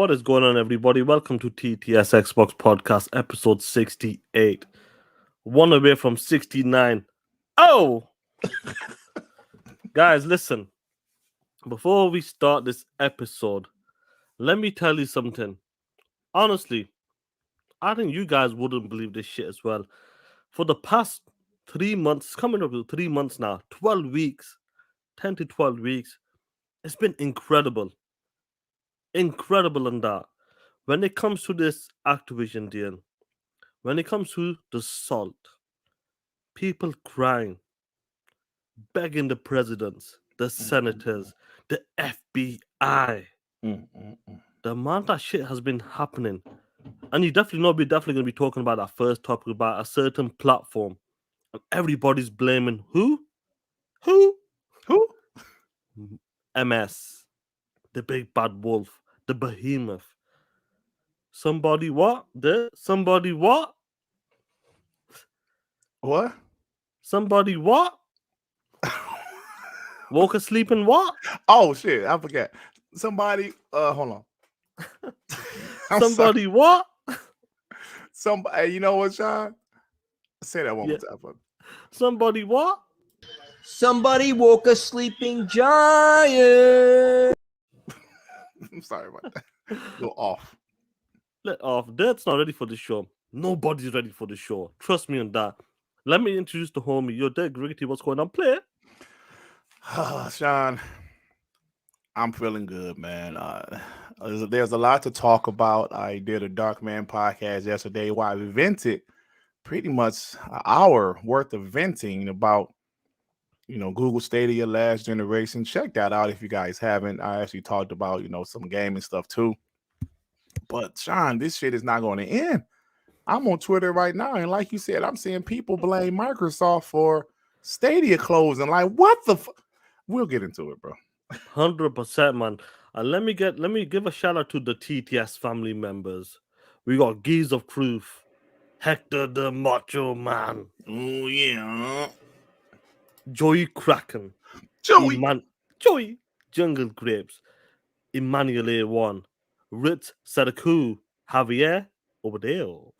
What is going on, everybody? Welcome to TTS Xbox Podcast, episode 68. One away from 69. Oh! Guys, listen. Before we start this episode, let me tell you something. Honestly, I think you guys wouldn't believe this shit as well. For the past 3 months, coming up to 3 months now, 12 weeks, 10 to 12 weeks, it's been incredible. Incredible on that. When it comes to this Activision deal, when it comes to the salt, people crying, begging the presidents, the senators, the FBI. The amount of shit has been happening. And you definitely know we're definitely going to be talking about that first topic about a certain platform. And everybody's blaming who? Who? MS. The big bad wolf. The behemoth. Somebody what? Somebody what? What? Somebody what? Woke asleep and what? Oh shit, I forgot. Somebody, hold on. Somebody what? Somebody, you know what, Sean? Say that one Yeah. more time. Somebody what? Somebody woke a sleeping giant. I'm sorry about that. Go off. Let off. Dirt's not ready for the show. Nobody's ready for the show. Trust me on that. Let me introduce the homie. Yo, Dirt Griggity, what's going on? Play. Sean, I'm feeling good, man. There's a lot to talk about. I did a Dark Man podcast yesterday where I vented pretty much an hour worth of venting about, Google Stadia last generation. Check that out if you guys haven't. I actually talked about, some gaming stuff too. But Sean, this shit is not going to end. I'm on Twitter right now, and like you said, I'm seeing people blame Microsoft for Stadia closing. Like, what the? We'll get into it, bro. 100%, man. And let me give a shout out to the TTS family members. We got Geese of Truth, Hector the Macho Man. Oh yeah, Joey Kraken, Joey. Joey Jungle Grapes, Emmanuel A1, Ritz Sadaku, Javier Obadeo,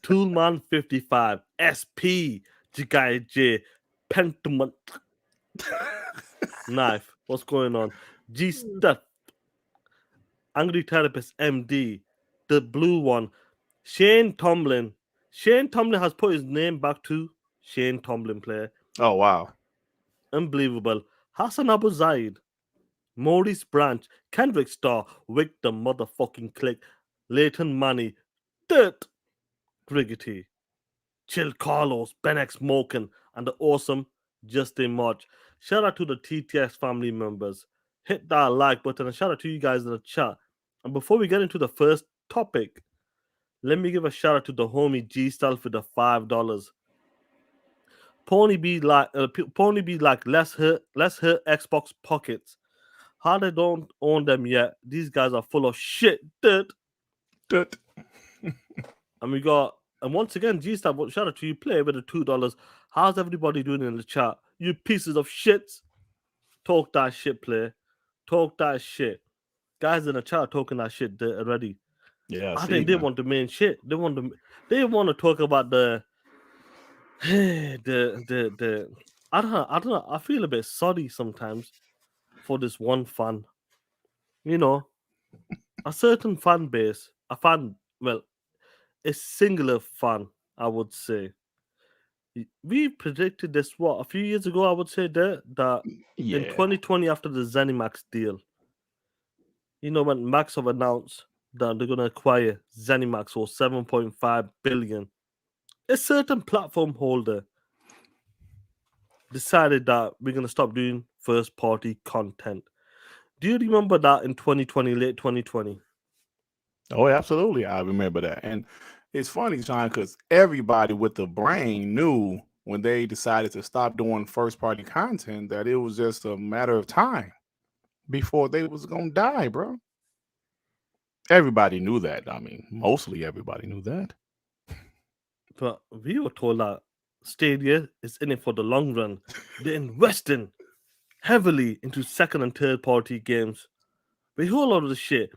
Toolman 55, SP, Jigai J, Pentiment, Knife, what's going on? G Stuff, Angry Therapist MD, the blue one, Shane Tomlin. Shane Tomlin has put his name back to Shane Tomlin player. Oh wow. Unbelievable. Hassan Abu Zaid, Maurice Branch, Kendrick Starr, Wick the motherfucking click, Leighton Manny, Dirt, Griggity, Chill Carlos, Ben X Moken, and the awesome Justin March. Shout out to the TTS family members. Hit that like button and shout out to you guys in the chat. And before we get into the first topic, let me give a shout out to the homie G Style for the $5. Pony be like, let's hurt Xbox pockets. How they don't own them yet? These guys are full of shit. Dirt. And once again, G-Stab, shout out to you, play with the $2. How's everybody doing in the chat? You pieces of shits. Talk that shit, play. Talk that shit. Guys in the chat talking that shit already. Yeah, I think they want the main shit. They want to talk about the I don't know. I feel a bit sorry sometimes for this one fan. A certain fan base, a singular fan, I would say. We predicted this a few years ago. I would say that in 2020 after the ZeniMax deal, when Max have announced that they're gonna acquire ZeniMax for $7.5 billion, a certain platform holder decided that we're gonna stop doing first party content. Do you remember that in 2020, late 2020? Oh, absolutely. I remember that. And it's funny, Sean, because everybody with the brain knew when they decided to stop doing first party content that it was just a matter of time before they was going to die, bro. Everybody knew that. I mean, mostly everybody knew that. But we were told that Stadia is in it for the long run. They're investing heavily into second and third party games. We hear a lot of the shit.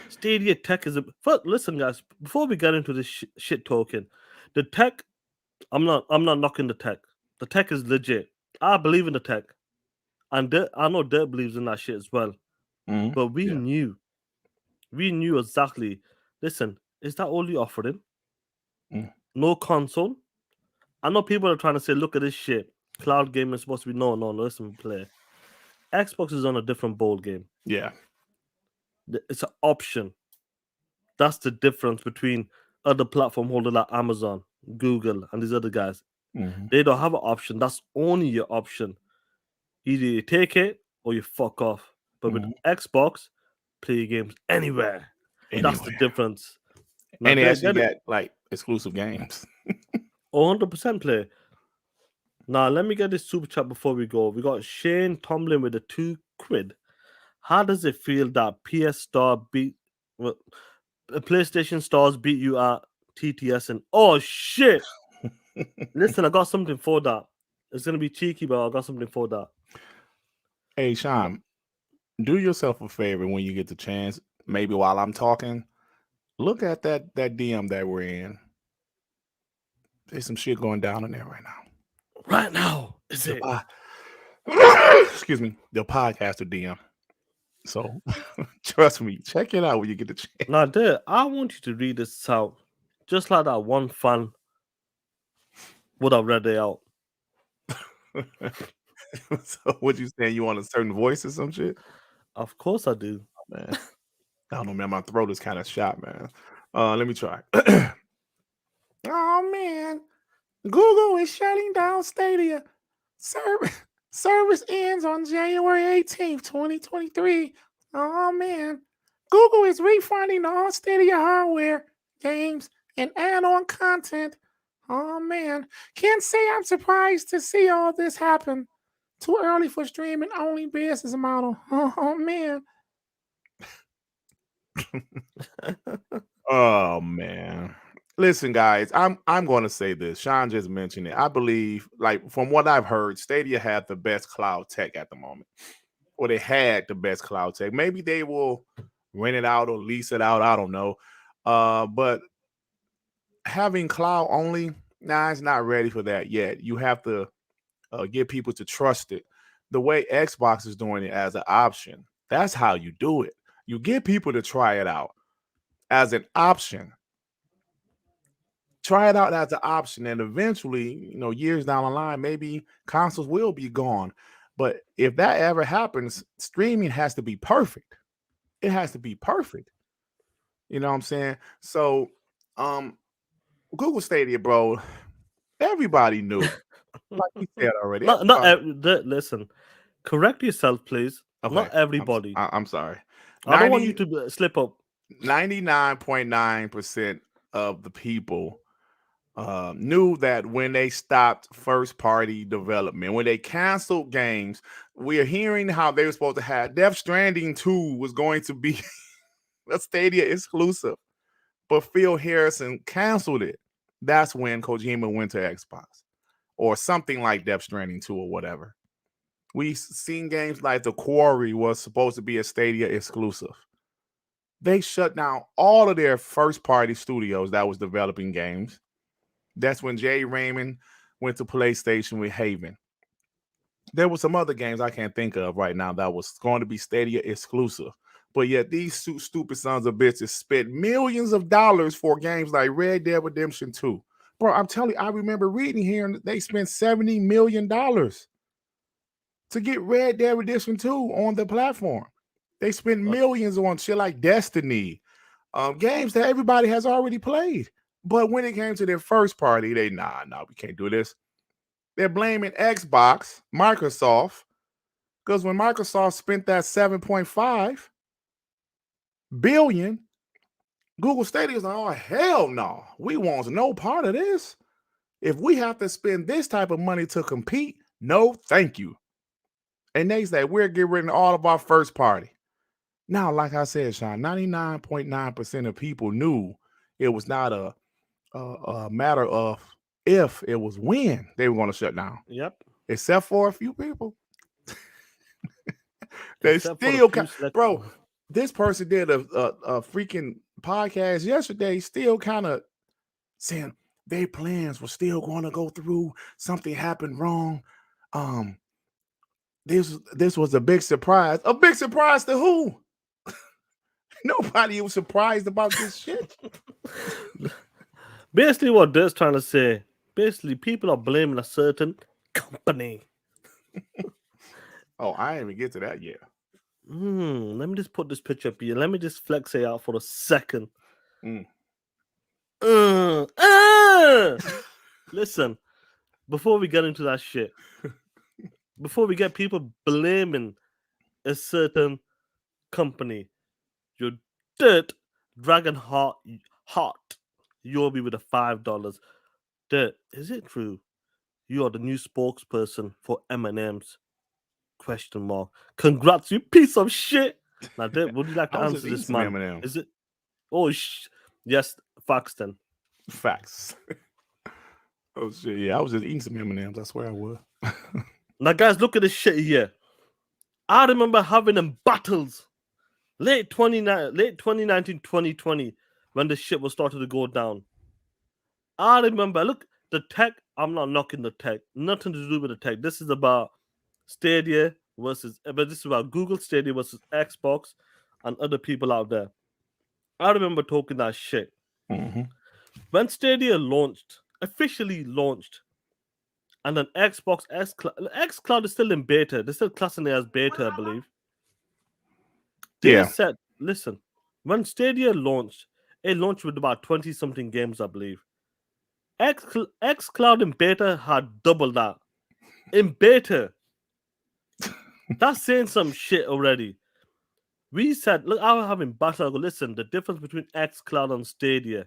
Stadia tech is a. First, listen, guys. Before we get into this shit talking, the tech. I'm not knocking the tech. The tech is legit. I believe in the tech, and I know Dirt believes in that shit as well. Mhm. But we Yeah. knew exactly. Listen, is that all you offering? Mm. No console. I know people are trying to say, look at this shit. Cloud gaming is supposed to be no. Listen, play. Xbox is on a different ball game. Yeah. It's an option. That's the difference between other platform holders like Amazon, Google, and these other guys. Mhm. They don't have an option. That's only your option. Either you take it or you fuck off. But with Mhm. Xbox, play your games anywhere. That's the Anyway, difference. Now and they get actually it. got like exclusive games. 100% play. Now let me get this super chat before we go. We got Shane Tomlin with the £2. How does it feel that PS Star beat PlayStation Stars beat you at TTS? And oh shit! Listen, I got something for that. It's gonna be cheeky, but I got something for that. Hey, Sean, do yourself a favor when you get the chance. Maybe while I'm talking, look at that DM that we're in. There's some shit going down in there right now. Right now, is The it? excuse me, the podcaster DM. So trust me, check it out when you get the chance. Now, there, I want you to read this out, just like that one fan would have read it out. So what you saying? You want a certain voice or some shit? Of course, I do. Man, I don't know, man. My throat is kind of shot, man. Let me try. Oh man, Google is shutting down Stadia. Service ends on January 18th, 2023. Oh man. Google is refunding all Stadia hardware, games, and add-on content. Oh man. Can't say I'm surprised to see all this happen. Too early for streaming only business model. Oh man. Oh man. Listen, guys, I'm going to say this. Sean just mentioned it. I believe, like from what I've heard, Stadia had the best cloud tech at the moment, or they had the best cloud tech. Maybe they will rent it out or lease it out. I don't know. But having cloud only, nah, it's not ready for that yet. You have to get people to trust it. The way Xbox is doing it as an option, that's how you do it. You get people to try it out as an option. Try it out as an option, and eventually, years down the line, maybe consoles will be gone. But if that ever happens, streaming has to be perfect. It has to be perfect. You know what I'm saying? So, Google Stadia, bro, everybody knew. Like we said already. Listen, correct yourself, please. Okay, Not everybody. I'm sorry. I don't want you to slip up. 99.9% of the people knew that when they stopped first party development, when they canceled games, we are hearing how they were supposed to have Death Stranding 2 was going to be a Stadia exclusive, but Phil Harrison canceled it. That's when Kojima went to Xbox or something like Death Stranding 2 or whatever. We've seen games like The Quarry was supposed to be a Stadia exclusive. They shut down all of their first party studios that was developing games. That's when Jay Raymond went to PlayStation with Haven. There were some other games I can't think of right now that was going to be Stadia exclusive. But yet these stupid sons of bitches spent millions of dollars for games like Red Dead Redemption 2. Bro, I'm telling you, I remember reading here and they spent $70 million to get Red Dead Redemption 2 on the platform. They spent millions on shit like Destiny, games that everybody has already played. But when it came to their first party, we can't do this. They're blaming Xbox, Microsoft, because when Microsoft spent that 7.5 billion, Google Stadia is like, oh, hell no. We want no part of this. If we have to spend this type of money to compete, no, thank you. And they say, we're getting rid of all of our first party. Now, like I said, Sean, 99.9% of people knew it was not a matter of if, it was when they were going to shut down. Yep. Except for a few people. They still, bro, this person did a freaking podcast yesterday, still kind of saying their plans were still going to go through. Something happened wrong. This was a big surprise. A big surprise to who? Nobody was surprised about this shit. Basically, what Dirt's trying to say, basically, people are blaming a certain company. Oh, I didn't even get to that yet. Let me just put this picture up here. Let me just flex it out for a second. Mm. Listen, before we get into that shit, before we get people blaming a certain company, your Dirt Dragon Heart you'll be with the $5. Dirt, is it true you are the new spokesperson for M&M's? Question mark. Congrats, you piece of shit. Now, Dirt, would you like to I was answer just eating this, some man? M&Ms. Is it? Oh, yes, facts then. Facts. Oh shit, yeah, I was just eating some M&Ms. I swear I was. Now, guys, look at this shit here. I remember having them battles late 2019, 2020 when the shit was starting to go down. I remember, look, the tech, I'm not knocking the tech. Nothing to do with the tech. This is about Stadia but this is about Google Stadia versus Xbox and other people out there. I remember talking that shit. Mm-hmm. When Stadia officially launched, and then Xbox xCloud is still in beta. They're still classing it as beta, I believe. They said, listen, when Stadia launched, it launched with about 20-something games, I believe. xCloud in beta had double that. In beta. That's saying some shit already. We said, look, I was having battle. I go, listen, the difference between xCloud and Stadia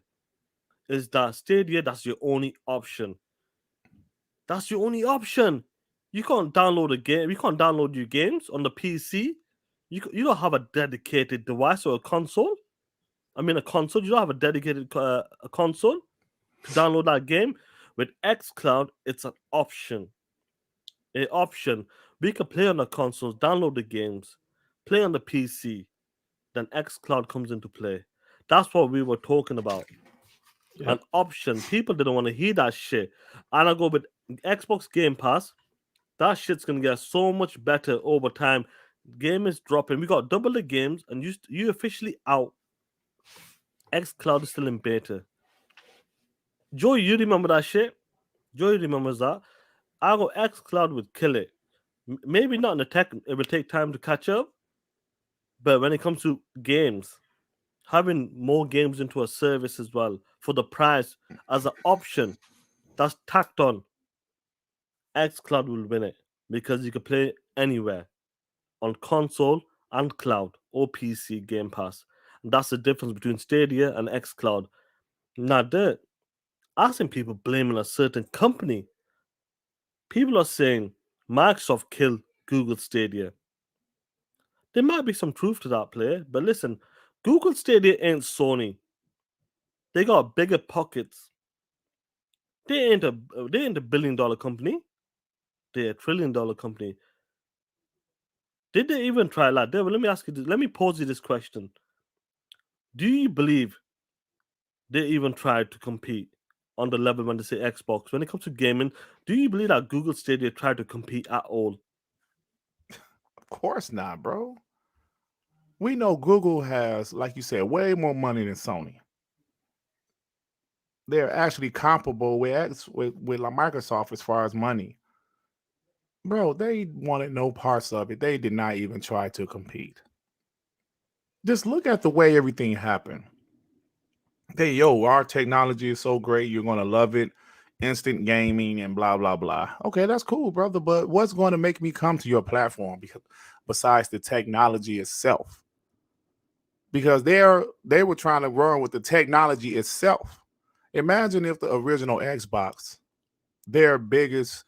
is that Stadia, that's your only option. That's your only option. You can't download a game. You can't download your games on the PC. You don't have a dedicated device or a console. I mean, a console. You don't have a dedicated a console to download that game. With xCloud, it's an option. An option. We can play on the consoles, download the games, play on the PC. Then xCloud comes into play. That's what we were talking about. Yep. An option. People didn't want to hear that shit. And I go with Xbox Game Pass. That shit's gonna get so much better over time. Game is dropping. We got double the games, and you officially out. xCloud is still in beta. Joey, you remember that shit? Joey remembers that. I go xCloud would kill it. Maybe not in the tech. It will take time to catch up. But when it comes to games, having more games into a service as well for the price as an option that's tacked on, xCloud will win it because you can play anywhere on console and cloud or PC Game Pass. And that's the difference between Stadia and xCloud. Now, Dirt, I've seen people blaming a certain company. People are saying Microsoft killed Google Stadia. There might be some truth to that, player, but listen, Google Stadia ain't Sony. They got bigger pockets. They ain't a $1 billion company. They're $1 trillion company. Did they even try like that? Well, let me ask you this. Let me pose you this question. Do you believe they even tried to compete on the level when they say Xbox? When it comes to gaming, do you believe that Google Stadia tried to compete at all? Of course not, bro. We know Google has, like you said, way more money than Sony. They're actually comparable with like Microsoft as far as money. Bro, they wanted no parts of it. They did not even try to compete. Just look at the way everything happened. Our technology is so great. You're going to love it. Instant gaming and blah, blah, blah. Okay, that's cool, brother. But what's going to make me come to your platform besides the technology itself? Because they were trying to run with the technology itself. Imagine if the original Xbox, their biggest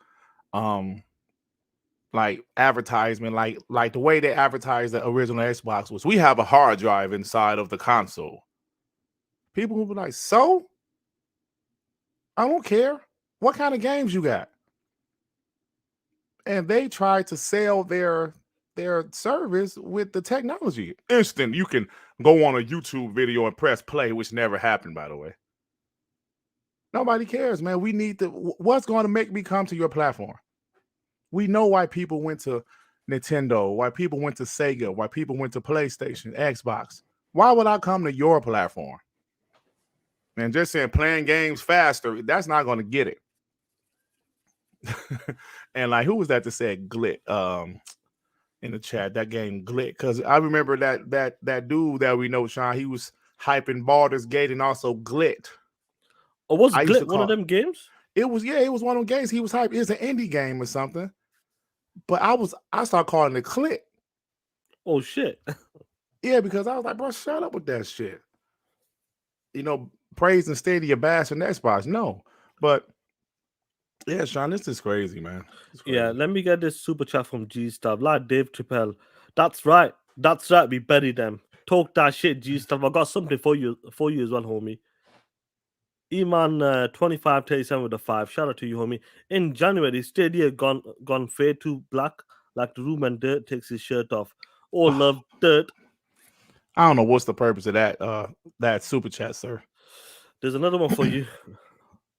like advertisement, like the way they advertised the original Xbox was, we have a hard drive inside of the console. People would be like, so? I don't care. What kind of games you got? And they tried to sell their their service with the technology. Instant, you can go on a YouTube video and press play, which never happened, by the way. Nobody cares, man. We need to. What's going to make me come to your platform? We know why people went to Nintendo, why people went to Sega, why people went to PlayStation, Xbox. Why would I come to your platform? And just saying playing games faster, that's not going to get it. And like, who was that said Glit in the chat? That game Glit, because I remember that dude that we know, Sean. He was hyping Baldur's Gate and also Glit. Or was Glit one of them games? It was one of them games. He was hyped. It's an indie game or something. But I started calling it Clit. Oh shit. Yeah, because I was like, bro, shut up with that shit. You know, praising Stadia, bashing Xbox. No. But yeah, Sean, this is crazy, man. Crazy. Yeah, let me get this super chat from G Stuff. Like Dave Chappelle. That's right. We buried them. Talk that shit, G Stuff. I got something for you as well, homie. Iman 2537 with a 5. Shout out to you, homie. In January, Stadia gone fade to black, like the room and Dirt takes his shirt off. All love Dirt. I don't know what's the purpose of that super chat, sir. There's another one for you.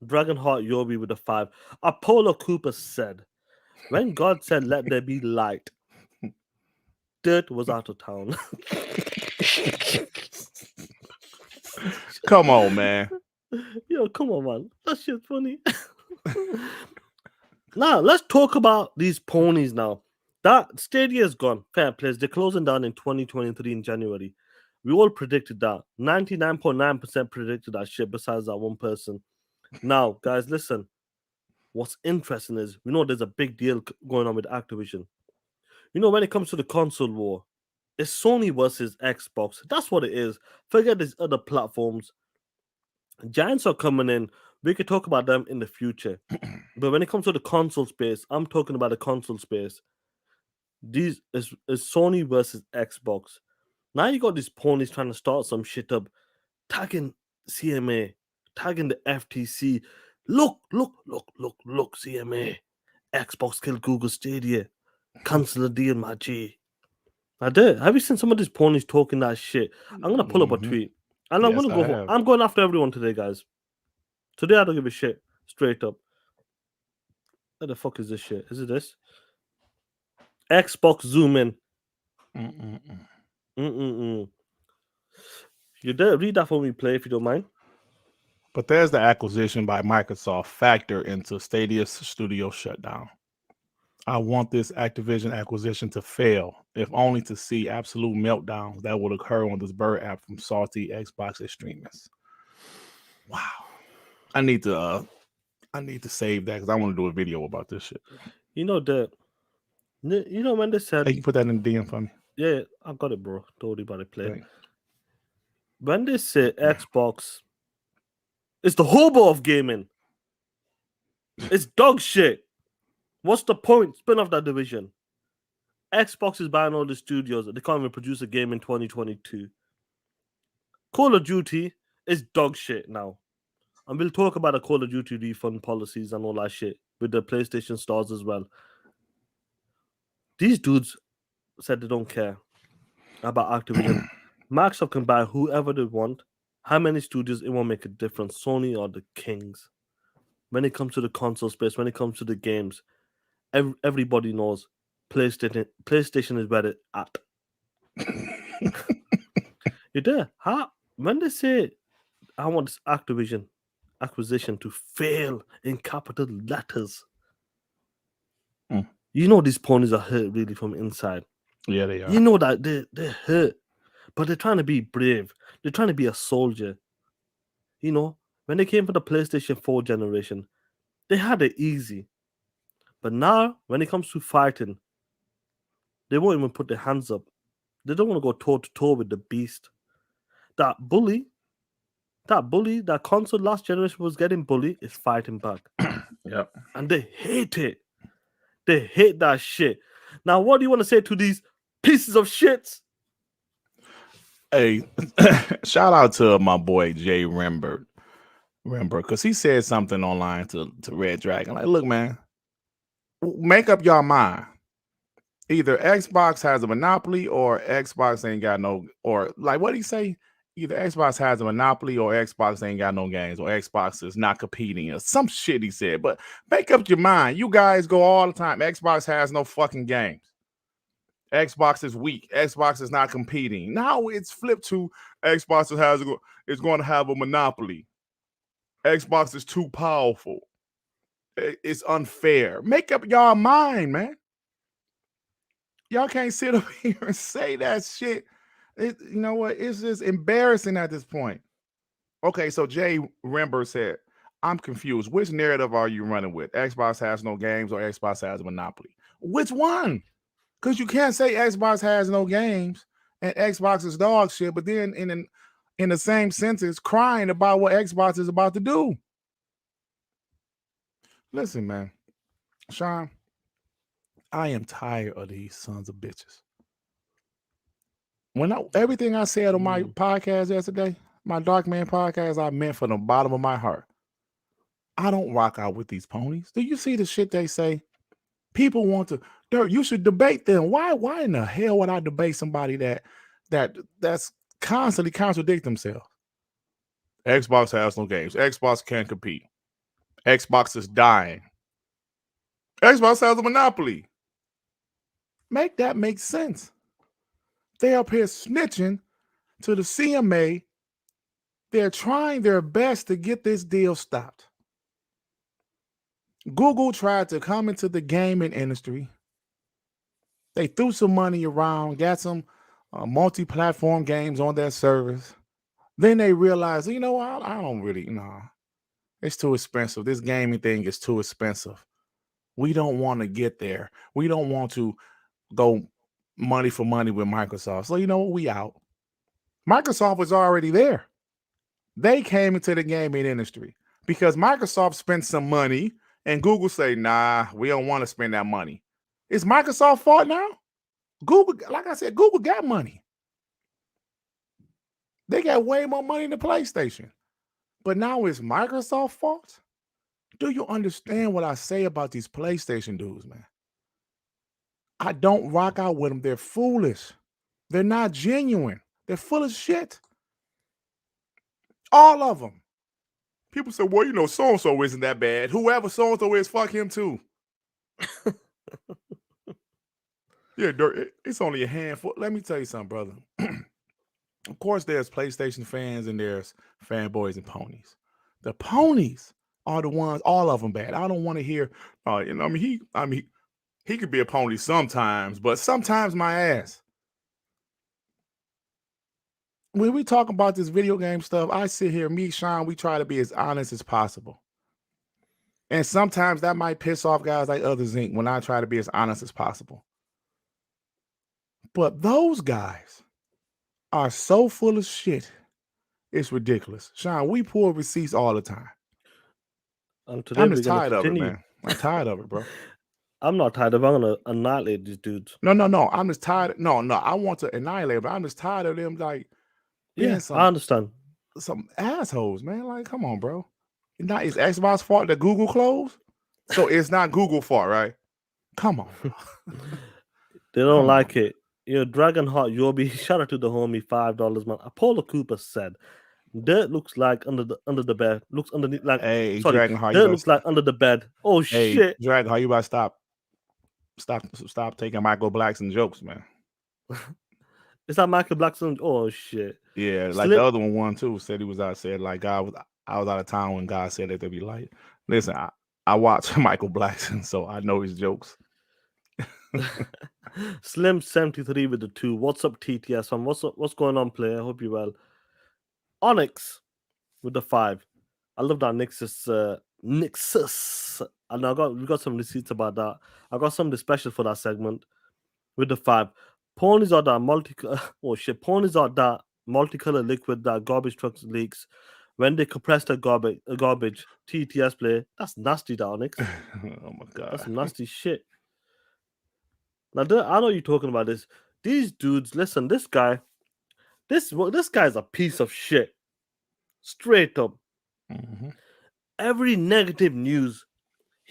Dragonheart Yobi with a 5. Apollo Cooper said, when God said, let there be light, Dirt was out of town. Come on, man. Yo, come on, man. That shit's funny. Now, let's talk about these ponies now. That Stadia is gone. Fair plays. They're closing down in 2023 in January. We all predicted that. 99.9% predicted that shit besides that one person. Now, guys, listen. What's interesting is we know there's a big deal going on with Activision. You know, when it comes to the console war, it's Sony versus Xbox. That's what it is. Forget these other platforms. Giants are coming in. We could talk about them in the future. But when it comes to the console space, I'm talking about the console space. These is Sony versus Xbox. Now you got these ponies trying to start some shit up, tagging CMA, tagging the FTC. Look, CMA. Xbox killed Google Stadia. Cancel the deal, my G. Have you seen some of these ponies talking that shit? I'm gonna pull up a tweet. And I'm gonna go. I'm going after everyone today, guys. Today I don't give a shit. Straight up. What the fuck is this shit? Is it this? Xbox zoom in. You dare read that for me, play if you don't mind. But there's the acquisition by Microsoft factor into Stadia's studio shutdown. I want this Activision acquisition to fail, if only to see absolute meltdowns that would occur on this Bird app from salty Xbox extremists. Wow. I need to save that because I want to do a video about this shit. You know when they said, hey, you put that in the DM for me. Yeah, I got it, bro. Don't worry about it, play. Thanks. When they say Xbox, it's the hobo of gaming. It's dog shit. What's the point? Spin off that division. Xbox is buying all the studios. They can't even produce a game in 2022. Call of Duty is dog shit now. And we'll talk about the Call of Duty refund policies and all that shit with the PlayStation stars as well. These dudes said they don't care about Activision. Microsoft can buy whoever they want. How many studios, it won't make a difference. Sony are the kings. When it comes to the console space, when it comes to the games, everybody knows PlayStation is where it's at. You're there. When they say, I want this Activision acquisition to fail in capital letters, you know these ponies are hurt really from inside. Yeah, they are. You know that they're hurt, but they're trying to be brave. They're trying to be a soldier. You know, when they came for the PlayStation 4 generation, they had it easy. But now, when it comes to fighting, they won't even put their hands up. They don't want to go toe-to-toe with the beast. That console last generation was getting bullied, is fighting back. Yep. And they hate it. They hate that shit. Now, what do you want to say to these pieces of shit? Hey, shout out to my boy Jay Rembert, because he said something online to Red Dragon. Like, look, man, make up your mind. either Xbox has a monopoly or Xbox ain't got no, or like what he say? Either Xbox has a monopoly or Xbox ain't got no games, or Xbox is not competing, or some shit he said. But make up your mind. You guys go all the time. Xbox has no fucking games. Xbox is weak. Xbox is not competing. Now it's flipped to Xbox is going to have a monopoly. Xbox is too powerful. It's unfair. Make up y'all mind, man. Y'all can't sit up here and say that shit. You know what? It's just embarrassing at this point. Okay, so Jay Rember said, I'm confused. Which narrative are you running with? Xbox has no games or Xbox has a monopoly? Which one? Because you can't say Xbox has no games and Xbox is dog shit, but then in the same sentence, crying about what Xbox is about to do. Listen, man, Sean, I am tired of these sons of bitches. Everything I said on my podcast yesterday, my Dark Man podcast, I meant from the bottom of my heart. I don't rock out with these ponies. Do you see the shit they say? People want to, Durt, you should debate them. Why in the hell would I debate somebody that's constantly contradict themselves? Xbox has no games. Xbox can't compete. Xbox is dying. Xbox has a monopoly. Make that make sense. They up here snitching to the CMA. They're trying their best to get this deal stopped. Google tried to come into the gaming industry. They threw some money around, got some multi-platform games on their servers. Then they realized, you know what? I don't really, it's too expensive. This gaming thing is too expensive. We don't want to get there. We don't want to go money for money with Microsoft. So you know what? We out. Microsoft was already there. They came into the gaming industry because Microsoft spent some money and Google say, nah, we don't want to spend that money. Is Microsoft fault now? Google, like I said, Google got money. They got way more money than PlayStation. But now it's Microsoft's fault? Do you understand what I say about these PlayStation dudes, man? I don't rock out with them. They're foolish. They're not genuine. They're full of shit. All of them. People say, well, you know, so-and-so isn't that bad. Whoever so-and-so is, fuck him too. Yeah, Dirt, it's only a handful. Let me tell you something, brother. Of course, there's PlayStation fans and there's fanboys and ponies. The ponies are the ones, all of them bad. I don't want to hear, he could be a pony sometimes, but sometimes my ass. When we talk about this video game stuff, I sit here, me, Sean, we try to be as honest as possible. And sometimes that might piss off guys like Other Zinc when I try to be as honest as possible. But those guys are so full of shit. It's ridiculous. Sean, we pull receipts all the time. And today I'm we're just gonna tired of it, continue. man. I'm tired of it, bro. I'm not tired of it. I'm gonna annihilate these dudes. No. I'm just tired. No. I want to annihilate, but I'm just tired of them like being I understand. some assholes, man. Like, come on, bro. It's Xbox fault that Google closed? So it's not Google fault, right? Come on. They don't like it. Dragonheart Yobi, shout out to the homie, $5, man. Apollo Cooper said, Dirt looks like under the bed. Looks underneath like Dragonheart, Dirt looks like under the bed. Oh shit. Dragonheart, you about to stop taking Michael Blackson jokes, man. Is that Michael Blackson? Oh shit. Yeah, like the other one too, said he was out, said like I was out of town when God said that they'd be like, listen, I watch Michael Blackson, so I know his jokes. Slim73 with the 2. What's up, TTS fam? What's going on, player? I hope you're well. Onyx with the 5. I love that Nixus. And we got some receipts about that. I got something special for that segment with the 5. Ponies are that Ponies are that multicolored liquid that garbage trucks leaks when they compress the garbage. TTS play. That's nasty, that Onyx. Oh my god. That's nasty shit. Now, I know you're talking about this. These dudes, listen, this guy's a piece of shit. Straight up. Mm-hmm. Every negative news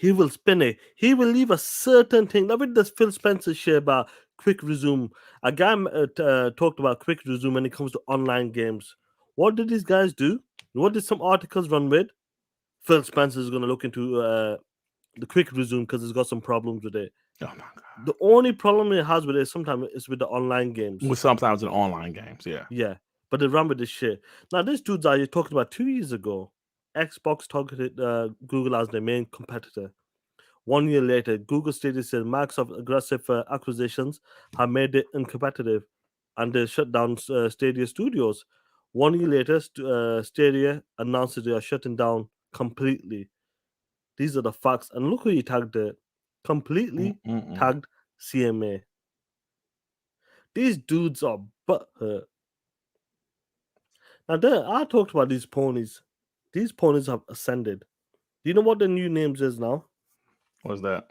he will spin it. He will leave a certain thing. Now with this Phil Spencer shit about quick resume, a guy talked about quick resume when it comes to online games. What did these guys do? What did some articles run with? Phil Spencer is going to look into the quick resume because it's got some problems with it. Oh my god. The only problem it has with it sometimes is with the online games. With sometimes in online games, yeah. Yeah, but they run with this shit. Now, this dude's you talking about 2 years ago. Xbox targeted Google as their main competitor. 1 year later, Google Stadia said Microsoft's aggressive acquisitions have made it uncompetitive, and they shut down Stadia Studios. 1 year later, Stadia announced that they are shutting down completely. These are the facts, and look who you tagged there. Completely tagged CMA. These dudes are butthurt. Now, I talked about these ponies. These ponies have ascended. Do you know what the new names is now? What's that?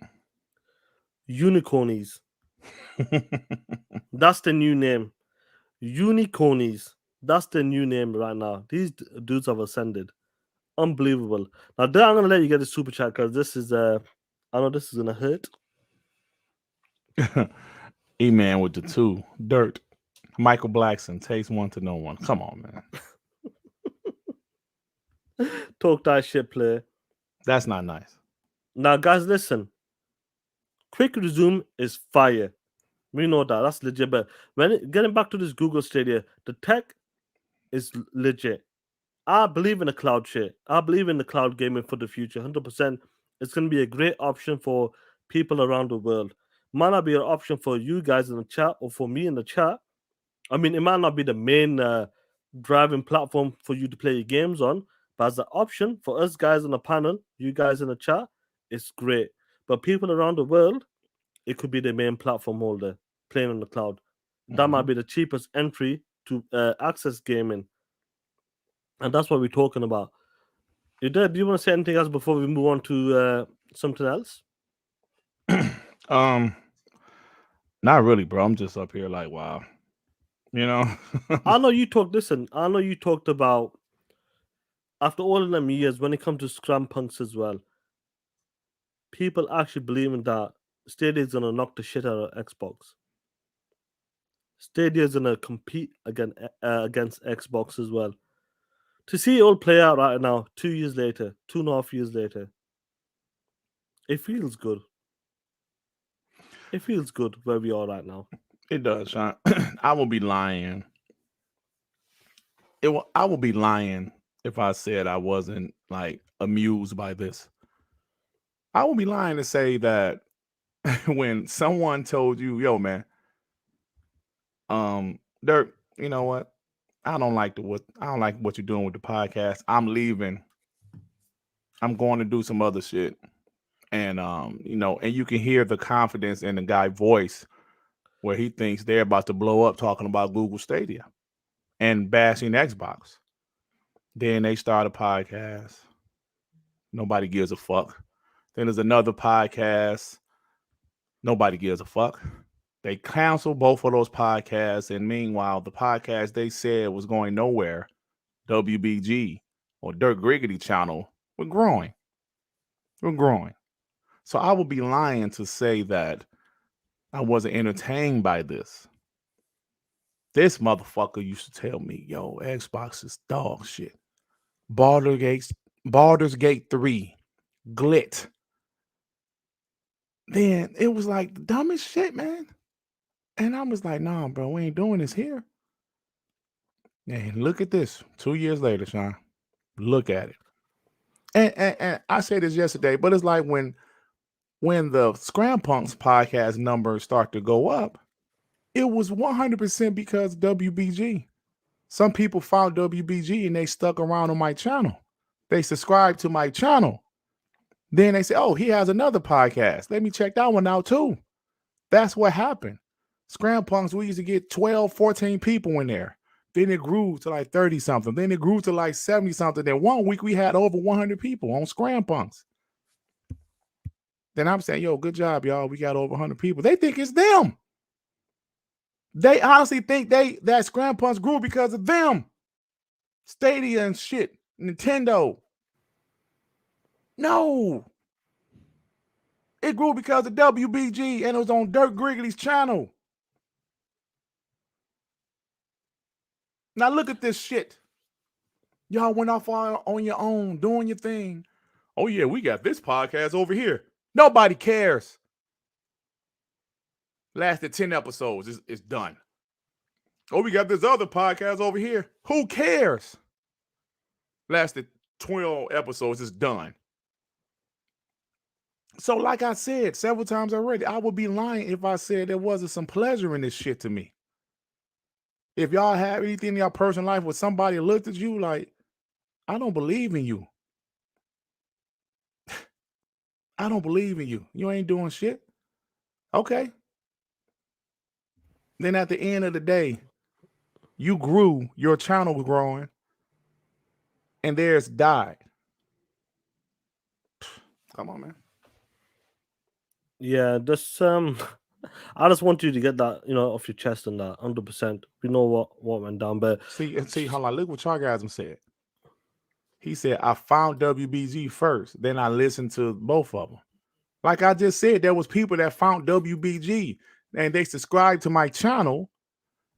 Unicornies. That's the new name. Unicornies. That's the new name right now. These dudes have ascended. Unbelievable. Now, I'm gonna let you get the super chat because this is I know this is gonna hurt. E-Man with the 2. Durt. Michael Blackson takes one to no one. Come on, man. Talk that shit, player. That's not nice. Now, guys, listen. Quick resume is fire. We know that. That's legit. But getting back to this Google Stadia, the tech is legit. I believe in the cloud shit. I believe in the cloud gaming for the future. 100%. It's going to be a great option for people around the world. Might not be an option for you guys in the chat or for me in the chat. I mean, it might not be the main driving platform for you to play your games on, but as an option for us guys on the panel, you guys in the chat, it's great. But people around the world, it could be the main platform holder playing on the cloud. That might be the cheapest entry to access gaming. And that's what we're talking about. Do you want to say anything else before we move on to something else? Not really, bro. I'm just up here like, wow. You know? I know you talked about after all of them years when it comes to Scrum Punks as well. People actually believing that Stadia is gonna knock the shit out of Xbox. Stadia is gonna compete against Xbox as well. To see it all play out right now, 2 years later, 2.5 years later, it feels good. It feels good where we are right now. It does, Sean. I will be lying. I will be lying if I said I wasn't like amused by this. I will be lying to say that when someone told you, yo, man, Dirk, you know what? I don't like what you're doing with the podcast. I'm leaving. I'm going to do some other shit. And and you can hear the confidence in the guy's voice where he thinks they're about to blow up talking about Google Stadia and bashing Xbox. Then they start a podcast. Nobody gives a fuck. Then there's another podcast. Nobody gives a fuck. They cancel both of those podcasts. And meanwhile, the podcast they said was going nowhere, WBG or Dirt Griggity channel, we're growing. We're growing. So I would be lying to say that I wasn't entertained by this. This motherfucker used to tell me, yo, Xbox is dog shit. Baldur's Gate 3, Glit. Then it was like the dumbest shit, man. And I was like, nah, bro, we ain't doing this here. And look at this. 2 years later, Sean. Look at it. And I said this yesterday, but it's like when the Scram Punks podcast numbers start to go up, it was 100% because WBG. Some people found WBG and they stuck around on my channel. They subscribed to my channel. Then they say, oh, he has another podcast. Let me check that one out too. That's what happened. Scram Punks, we used to get 12, 14 people in there. Then it grew to like 30 something. Then it grew to like 70 something. Then 1 week we had over 100 people on Scram Punks. Then I'm saying, yo, good job, y'all. We got over 100 people. They think it's them. They honestly think that Scram Punks grew because of them. Stadia and shit. Nintendo. No. It grew because of WBG and it was on Durt Griggly's channel. Now look at this shit. Y'all went off on your own, doing your thing. Oh yeah, we got this podcast over here. Nobody cares. Lasted 10 episodes. It's done. Oh, we got this other podcast over here. Who cares? Lasted 12 episodes. It's done. So like I said several times already, I would be lying if I said there wasn't some pleasure in this shit to me. If y'all have anything in your personal life where somebody looked at you like, I don't believe in you. I don't believe in you. You ain't doing shit. Okay. Then at the end of the day, you grew, your channel was growing, and theirs died. Come on, man. Yeah, just I just want you to get that, off your chest and that 100%. We know what went down, but See, hold on. Look what Chargasm said. He said, I found WBG first, then I listened to both of them. Like I just said, there was people that found WBG and they subscribed to my channel.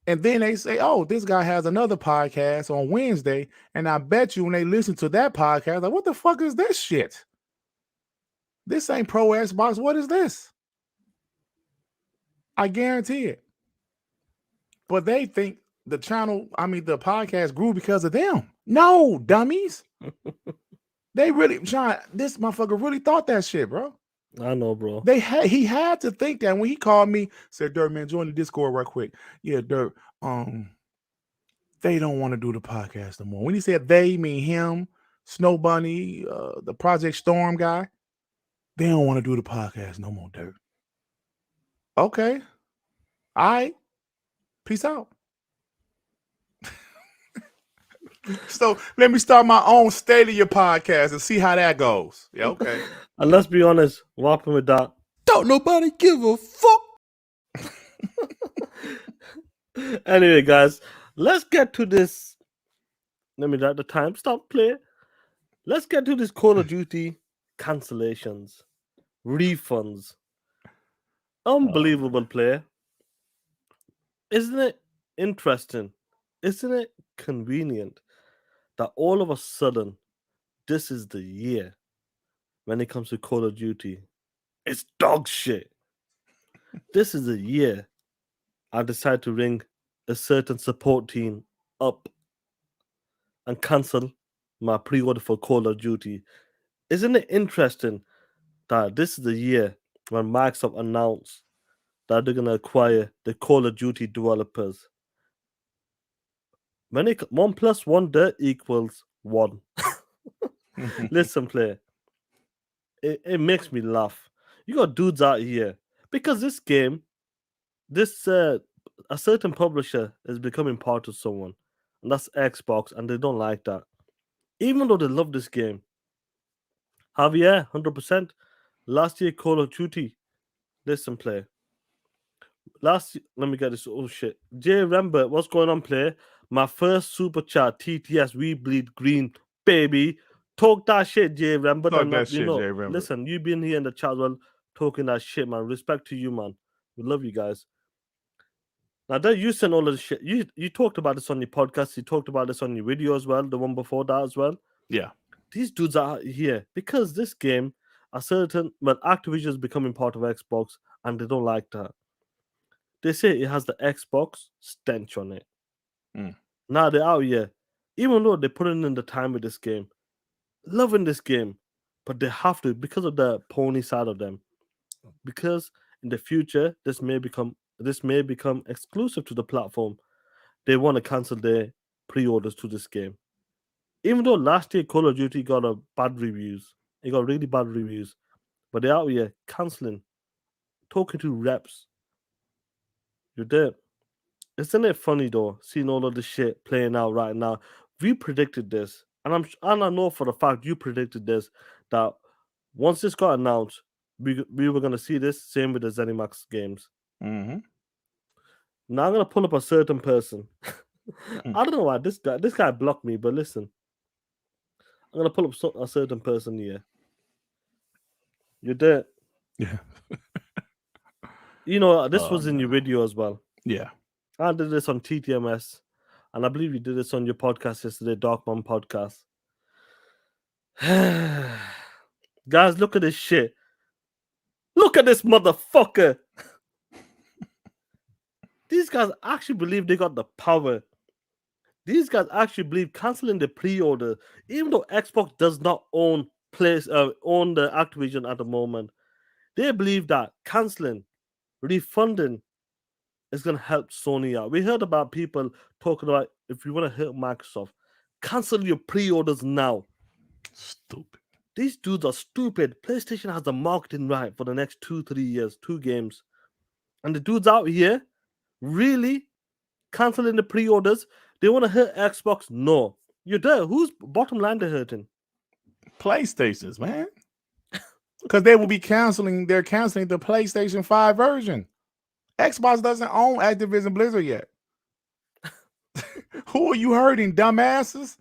And then they say, oh, this guy has another podcast on Wednesday. And I bet you when they listen to that podcast, like, what the fuck is this shit? This ain't Pro Xbox. What is this? I guarantee it. But they think the podcast grew because of them. No, dummies. They really, John, this motherfucker really thought that shit, bro. I know, bro. He had to think that when he called me, said, Durt, man, join the Discord right quick. Yeah, Durt, they don't want to do the podcast no more. When he said they, mean him, Snow Bunny, the Project Storm guy, they don't want to do the podcast no more, Durt. Okay. All right. Peace out. So let me start my own Stadia podcast and see how that goes. Yeah, okay. And let's be honest, what happened with that? Don't nobody give a fuck. Anyway, guys, let's get to this. Let me write the time. Stop play. Let's get to this Call of Duty cancellations, refunds. Unbelievable play. Isn't it interesting? Isn't it convenient that all of a sudden this is the year when it comes to Call of Duty? It's dog shit. This is the year I decide to ring a certain support team up and cancel my pre-order for Call of Duty. Isn't it interesting that this is the year when Microsoft announced that they're going to acquire the Call of Duty developers? When 1 + 1 Dirt equals 1. Listen, player. It makes me laugh. You got dudes out here because this game, a certain publisher is becoming part of someone, and that's Xbox, and they don't like that. Even though they love this game. Javier, 100%. Last year, Call of Duty. Listen, play. Let me get this. Oh shit. Jay Rembert, what's going on, play? My first super chat, TTS, we bleed green, baby. Talk that shit, Jay Rembert. Talk that shit, Jay Rembert. Listen, you've been here in the chat as well, talking that shit, man. Respect to you, man. We love you guys. Now that you sent all of the shit, you talked about this on your podcast, you talked about this on your video as well, the one before that as well. Yeah. These dudes are here because this game, Activision is becoming part of Xbox, and they don't like that. They say it has the Xbox stench on it. Now they're out here, even though they're putting in the time with this game, loving this game, but they have to because of the pony side of them. Because in the future, this may become exclusive to the platform. They want to cancel their pre-orders to this game. Even though last year Call of Duty got bad reviews, it got really bad reviews, but they're out here canceling, talking to reps. You're there. Isn't it funny though, seeing all of this shit playing out right now? We predicted this, and I know for a fact you predicted this, that once this got announced, we were gonna see this. Same with the ZeniMax games. Mm-hmm. Now I'm gonna pull up a certain person. I don't know why this guy blocked me, but listen, I'm gonna pull up a certain person here. You're there. Yeah. You know, this Oh, was in your man. video as well. Yeah. I did this on TTMS, and I believe you did this on your podcast yesterday, Dark Mom Podcast. Guys, look at this shit. Look at this motherfucker. These guys actually believe they got the power. These guys actually believe canceling the pre-order, even though Xbox does not own the Activision at the moment. They believe that canceling, refunding is going to help Sony out. We heard about people talking about if you want to hit Microsoft, cancel your pre-orders now. Stupid. These dudes are stupid. PlayStation has the marketing right for the next 2-3 years, 2 games. And the dudes out here really canceling the pre-orders. They want to hurt Xbox. No. You're there. Whose bottom line they're hurting? PlayStation's, man. Because they will be canceling. They're canceling the PlayStation 5 version. Xbox doesn't own Activision Blizzard yet. Who are you hurting, dumbasses?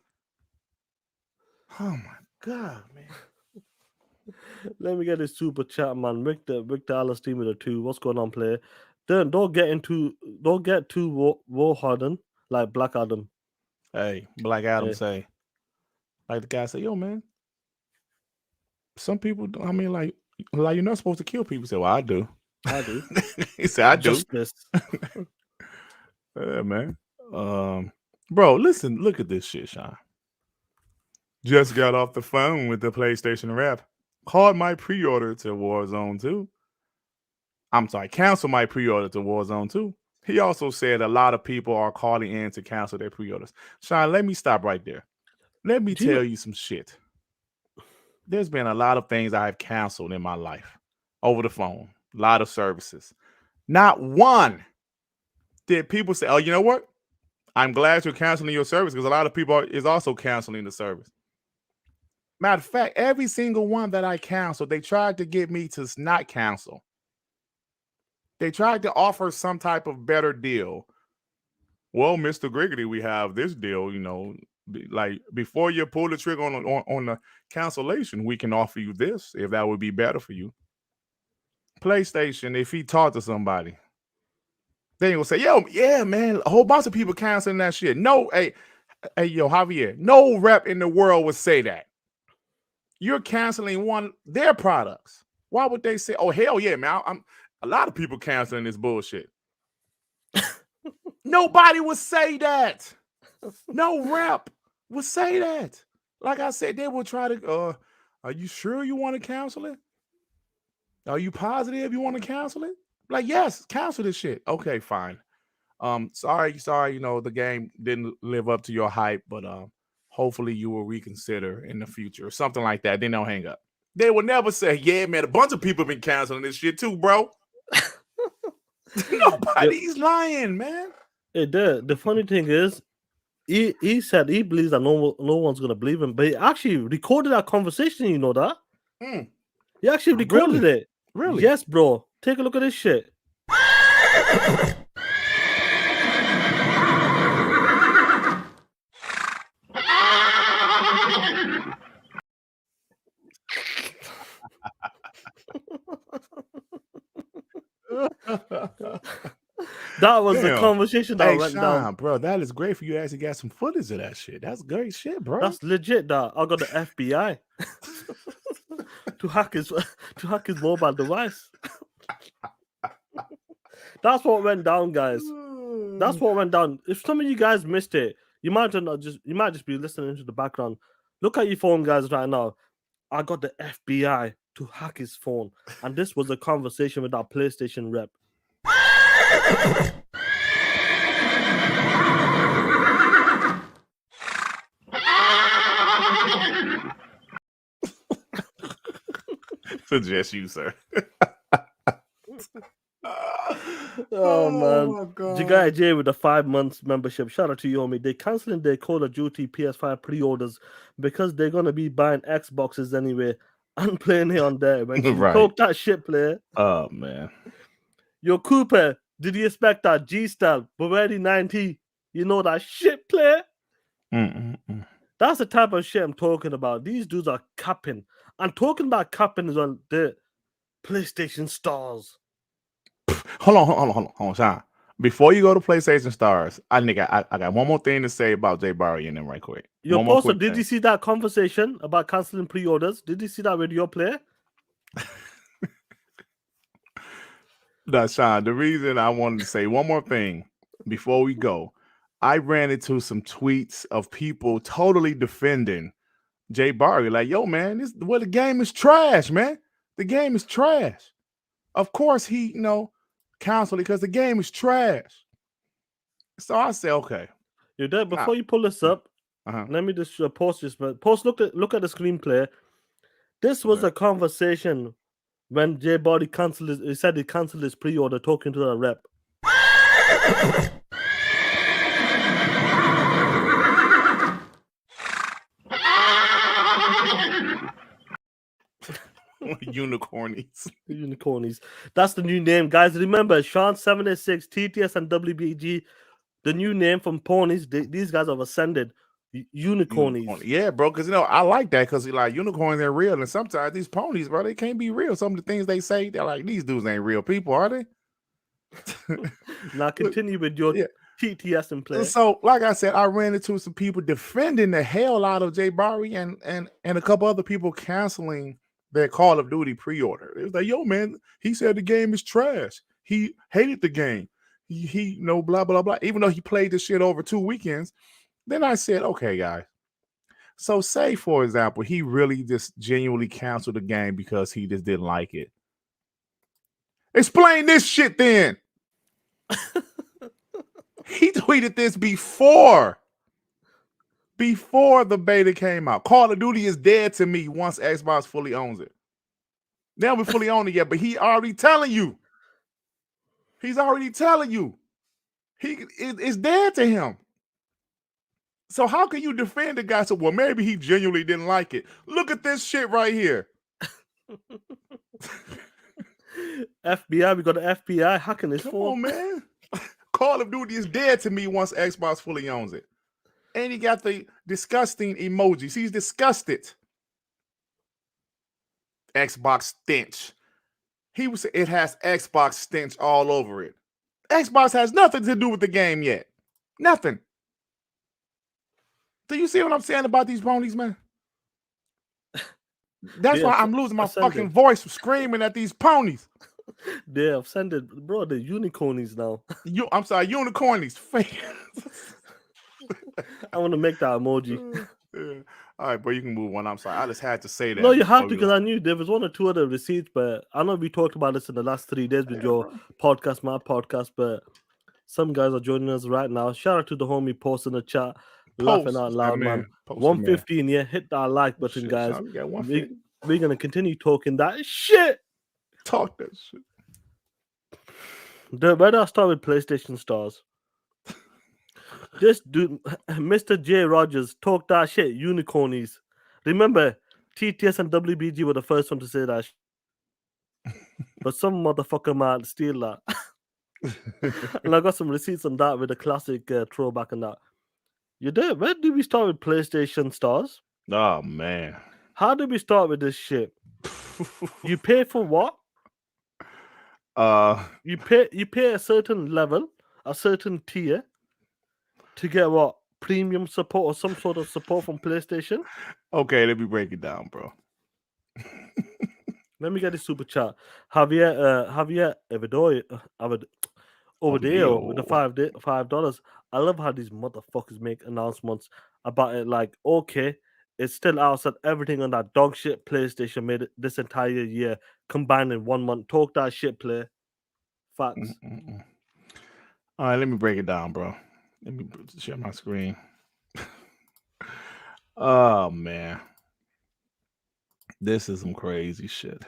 Oh my God, man. Let me get this super chat, man. Victor Alice team with a 2. What's going on, player? Don't get too war hardened like Black Adam. Hey, Black Adam Hey. say, like the guy say, yo, man. Some people, I mean, like you're not supposed to kill people. He said, well, I do. I do. He said, I do. Justice. Yeah, man. Bro, listen, look at this shit, Sean. Just got off the phone with the PlayStation rep. Called my pre-order to Warzone 2. I'm sorry, cancel my pre-order to Warzone 2. He also said a lot of people are calling in to cancel their pre-orders. Sean, let me stop right there. Let me tell you some shit. There's been a lot of things I've canceled in my life over the phone. A lot of services. Not one did people say, oh, you know what? I'm glad you're canceling your service, because a lot of people is also canceling the service. Matter of fact, every single one that I canceled, they tried to get me to not cancel. They tried to offer some type of better deal. Well, Mr. Griggity, we have this deal, you know, like before you pull the trigger on the cancellation, we can offer you this if that would be better for you. PlayStation, if he talked to somebody, they will say, yo, yeah, man, a whole bunch of people canceling that shit. No, hey, yo, Javier, no rep in the world would say that. You're canceling their products. Why would they say, oh, hell yeah, man, a lot of people canceling this bullshit. Nobody would say that. No rep would say that. Like I said, they will try to, are you sure you want to cancel it? Are you positive you want to cancel it? Like, yes, cancel this shit. Okay, fine. Sorry, you know, the game didn't live up to your hype, but hopefully you will reconsider in the future or something like that. Then they'll hang up. They will never say, yeah, man, a bunch of people have been canceling this shit too, bro. Nobody's lying, man. The funny thing is, he said he believes that no one's gonna believe him, but he actually recorded that conversation. You know that? He actually recorded it. Really? Yes, bro. Take a look at this shit. That was the conversation that went down. Bro, that is great for you. Actually got some footage of that shit. That's great shit, bro. That's legit. That I got the FBI to hack his mobile device. That's what went down, guys. That's what went down. If some of you guys missed it, you might just be listening to the background. Look at your phone, guys, right now. I got the FBI to hack his phone, and this was a conversation with that PlayStation rep. Suggest you, sir. Oh man, my God. Jigai J with the 5 months membership. Shout out to you, homie. They're canceling their Call of Duty PS5 pre-orders because they're gonna be buying Xboxes anyway and playing it on there. When you talk that shit, player. Oh man. Yo, Cooper, did you expect that G-Style Bavarian 90? You know that shit, player? That's the type of shit I'm talking about. These dudes are capping. And talking about capping is on the PlayStation Stars. Hold on, Sean. Before you go to PlayStation Stars, I got one more thing to say about Jay Barry and them right quick. Your One more poster, quick did thing. you see that conversation about cancelling pre-orders? Did you see that with your player? No, Sean, the reason I wanted to say one more thing before we go, I ran into some tweets of people totally defending Jay Barry. Like, yo, man, the game is trash, man. The game is trash. Of course he, canceled it because the game is trash. So I say, okay. You did. Before you pull this up, let me just post this. Post. Look at the screenplay. This was a conversation when Jay Barry canceled. He said he canceled his pre-order, talking to the rep. Unicornies. That's the new name, guys. Remember, Sean 786, TTS, and WBG. The new name from ponies. These guys have ascended. Unicornies. Yeah, bro. Because I like that because like unicorns are real, and sometimes these ponies, bro, they can't be real. Some of the things they say, they're like, these dudes ain't real people, are they? Now continue with your TTS and play. So, like I said, I ran into some people defending the hell out of Jay Barry and a couple other people canceling their Call of Duty pre-order. It was like, yo, man, he said the game is trash. He hated the game. He blah, blah, blah. Even though he played this shit over 2 weekends. Then I said, okay, guys. So say, for example, he really just genuinely canceled the game because he just didn't like it. Explain this shit then. He tweeted this before the beta came out. Call of Duty is dead to me once Xbox fully owns it. They haven't fully owned it yet, but he already telling you. He's already telling you. It's dead to him. So how can you defend the guy? So, well, maybe he genuinely didn't like it. Look at this shit right here. FBI, we got an FBI hacking his phone. Come on, man. Call of Duty is dead to me once Xbox fully owns it. And he got the disgusting emojis. He's disgusted. Xbox stench. It has Xbox stench all over it. Xbox has nothing to do with the game yet. Nothing. Do you see what I'm saying about these ponies, man? That's why I'm losing my fucking voice from screaming at these ponies. They're offended, bro. They're unicornies now. I'm sorry, unicornies. I want to make that emoji. Yeah. All right, bro, you can move on. I'm sorry. I just had to say that. No, you have to, because I knew there was 1 or 2 other receipts, but I know we talked about this in the last 3 days with your podcast, my podcast, but some guys are joining us right now. Shout out to the homie post in the chat, laughing out loud, man. 115, yeah. Hit that like button, guys. We're going to continue talking that shit. Talk that shit. Where do I start with PlayStation Stars? This dude, Mr. J. Rogers, talk that shit, unicornies. Remember, TTS and WBG were the first one to say that but some motherfucker might steal that. And I got some receipts on that with a classic throwback and that. You did? Where did we start with PlayStation Stars? Oh, man. How did we start with this shit? You pay for what? You pay a certain level, a certain tier, to get what? Premium support or some sort of support from PlayStation? Okay, let me break it down, bro. Let me get this super chat. Javier Evidoy over there with the $5. I love how these motherfuckers make announcements about it. Like, okay, it's still outside everything on that dog shit PlayStation made it this entire year combined in 1 month. Talk that shit, play. Facts. All right, let me break it down, bro. Let me share my screen. Oh, man. This is some crazy shit.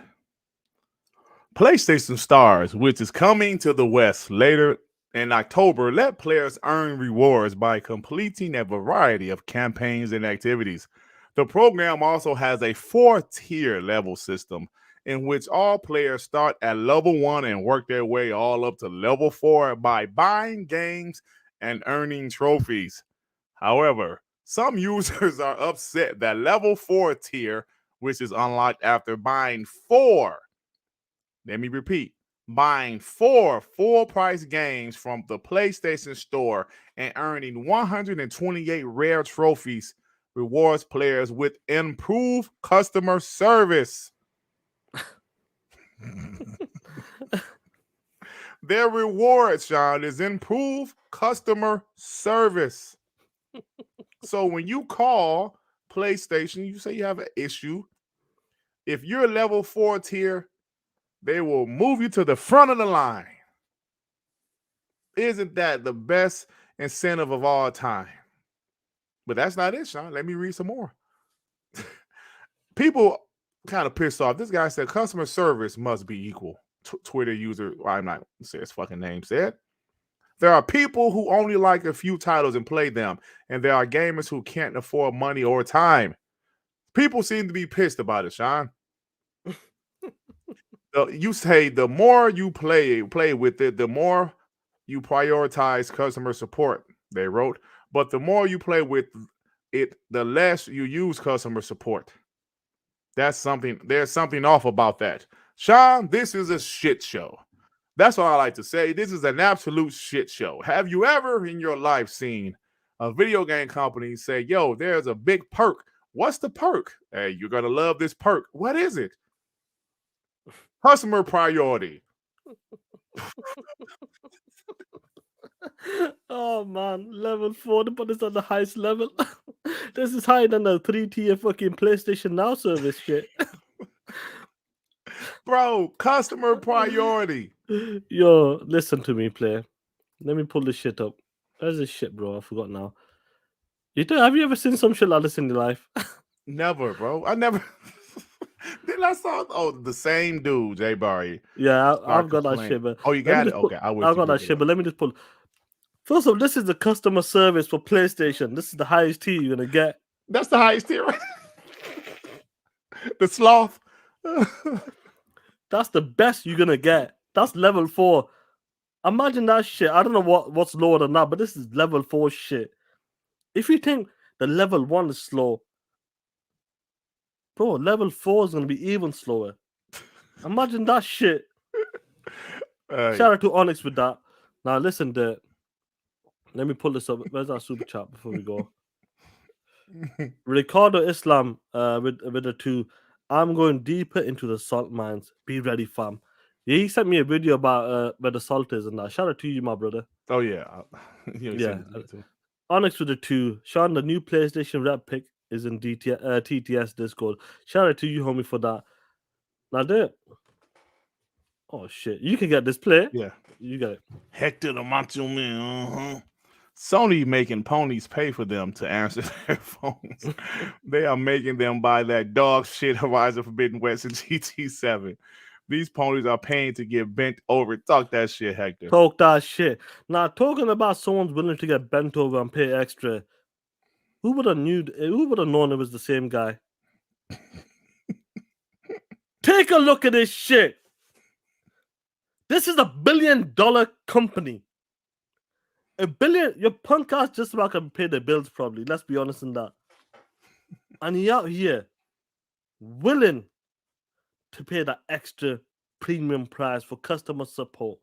PlayStation Stars, which is coming to the West later in October, let players earn rewards by completing a variety of campaigns and activities. The program also has a 4-tier level system in which all players start at level 1 and work their way all up to level 4 by buying games and earning trophies. However, some users are upset that level 4 tier, which is unlocked after buying 4 Let me repeat. Buying 4 full-price games from the PlayStation Store and earning 128 rare trophies rewards players with improved customer service. Their reward, Sean, is improved customer service. So when you call PlayStation, you say you have an issue. If you're level 4 tier, they will move you to the front of the line. Isn't that the best incentive of all time? But that's not it, Sean. Let me read some more. People kind of pissed off. This guy said customer service must be equal. Twitter user, well, I'm not going to say his fucking name, said. There are people who only like a few titles and play them, and there are gamers who can't afford money or time. People seem to be pissed about it, Sean. You say the more you play with it, the more you prioritize customer support, they wrote. But the more you play with it, the less you use customer support. There's something off about that. Sean, this is a shit show. That's what I like to say. This is an absolute shit show. Have you ever in your life seen a video game company say, yo, there's a big perk? What's the perk? Hey, you're going to love this perk. What is it? Customer priority. Oh man, level 4, but it's on the highest level. This is higher than the 3-tier fucking PlayStation Now service shit. Bro, customer priority. Yo, listen to me, player. Let me pull this shit up. Where's this shit, bro? I forgot now. Have you ever seen some shit like this in your life? Never, bro. I never. Then I saw the same dude, Jay Barry. Yeah, I've got that shit, but oh, you got it. Okay, I've got that shit, but let me just pull. First of all, this is the customer service for PlayStation. This is the highest tier you're gonna get. That's the highest tier, right? The sloth. That's the best you're gonna get. That's level 4. Imagine that shit. I don't know what's lower than that, but this is level 4 shit. If you think the level 1 is slow, bro, level 4 is gonna be even slower. Imagine that shit. Shout out to Onyx with that. Now listen, Durt. Let me pull this up. Where's our super chat before we go? Ricardo Islam with the 2. I'm going deeper into the salt mines. Be ready, fam. Yeah, he sent me a video about where the salt is and that. Shout out to you, my brother. Oh yeah, yeah. Onyx with the 2. Sean, the new PlayStation rep pick is in TTS Discord. Shout out to you, homie, for that. Now, Durt. Oh shit, you can get this play. Yeah, you got it. Hector the Macho Man. Sony making ponies pay for them to answer their phones. They are making them buy that dog shit Horizon Forbidden West and GT7. These ponies are paying to get bent over. Talk that shit, Hector. Talk that shit. Now, talking about someone's willing to get bent over and pay extra. Who would have known it was the same guy? Take a look at this shit. This is $1 billion company. $1 billion. Your punk ass just about can pay the bills, probably. Let's be honest in that. And he out here willing to pay that extra premium price for customer support.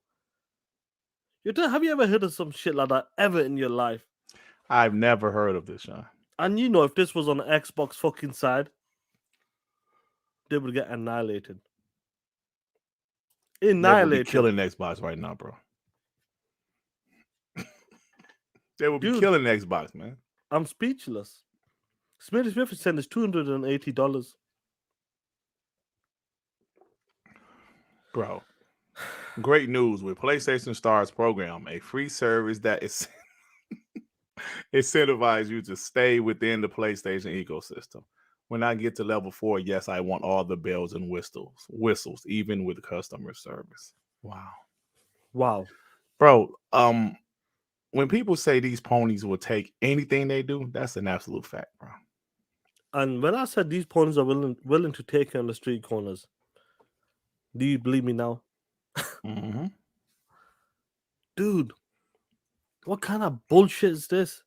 Have you ever heard of some shit like that ever in your life? I've never heard of this, Sean. And you know, if this was on the Xbox fucking side, they would get annihilated. They would be killing Xbox right now, bro. They would be killing Xbox, man. I'm speechless. Smith said it's $280. Bro, great news with PlayStation Stars program, a free service that is incentivize you to stay within the PlayStation ecosystem. When I get to level 4, yes, I want all the bells and whistles, even with customer service. Wow. Bro, when people say these ponies will take anything they do, that's an absolute fact, bro. And when I said these ponies are willing to take you on the street corners, do you believe me now? Mm-hmm. Dude, what kind of bullshit is this?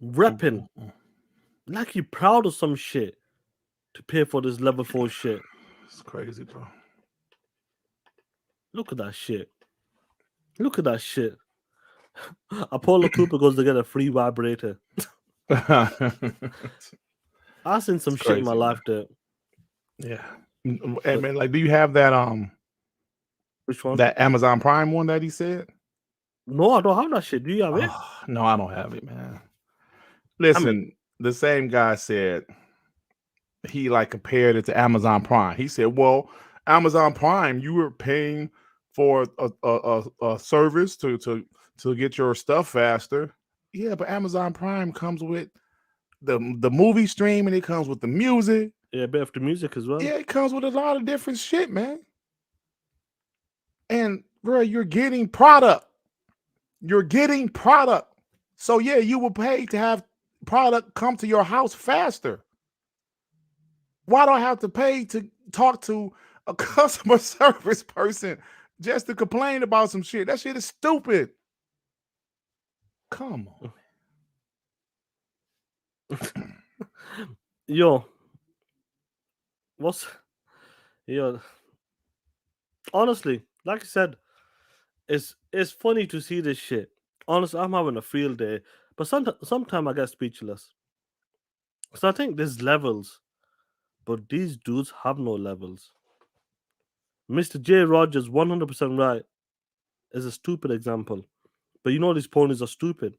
Repping. Like you're proud of some shit to pay for this level 4 shit. It's crazy, bro. Look at that shit. Look at that shit. Apollo Cooper goes to get a free vibrator. I've seen some It's shit in my crazy, life there. Yeah. Hey, man, like, do you have that Which one? that Amazon Prime one that he said? No, I don't have that shit. Do you have it? Oh, no, I don't have it, man. Listen, the same guy said he like compared it to Amazon Prime. He said, "Well, Amazon Prime, you were paying for a service to get your stuff faster. Yeah, but Amazon Prime comes with the movie stream, and it comes with the music. Yeah, a bit of the music as well. Yeah, it comes with a lot of different shit, man. And bro, you're getting product. You're getting product. So yeah, you will pay to have product come to your house faster. Why do I have to pay to talk to a customer service person just to complain about some shit? That shit is stupid. Come on. Yo, honestly, like I said, it's funny to see this shit. Honestly, I'm having a field day, but sometimes I get speechless. So I think there's levels, but these dudes have no levels. Mr. J. Rogers, 100% right, is a stupid example. But you know these ponies are stupid.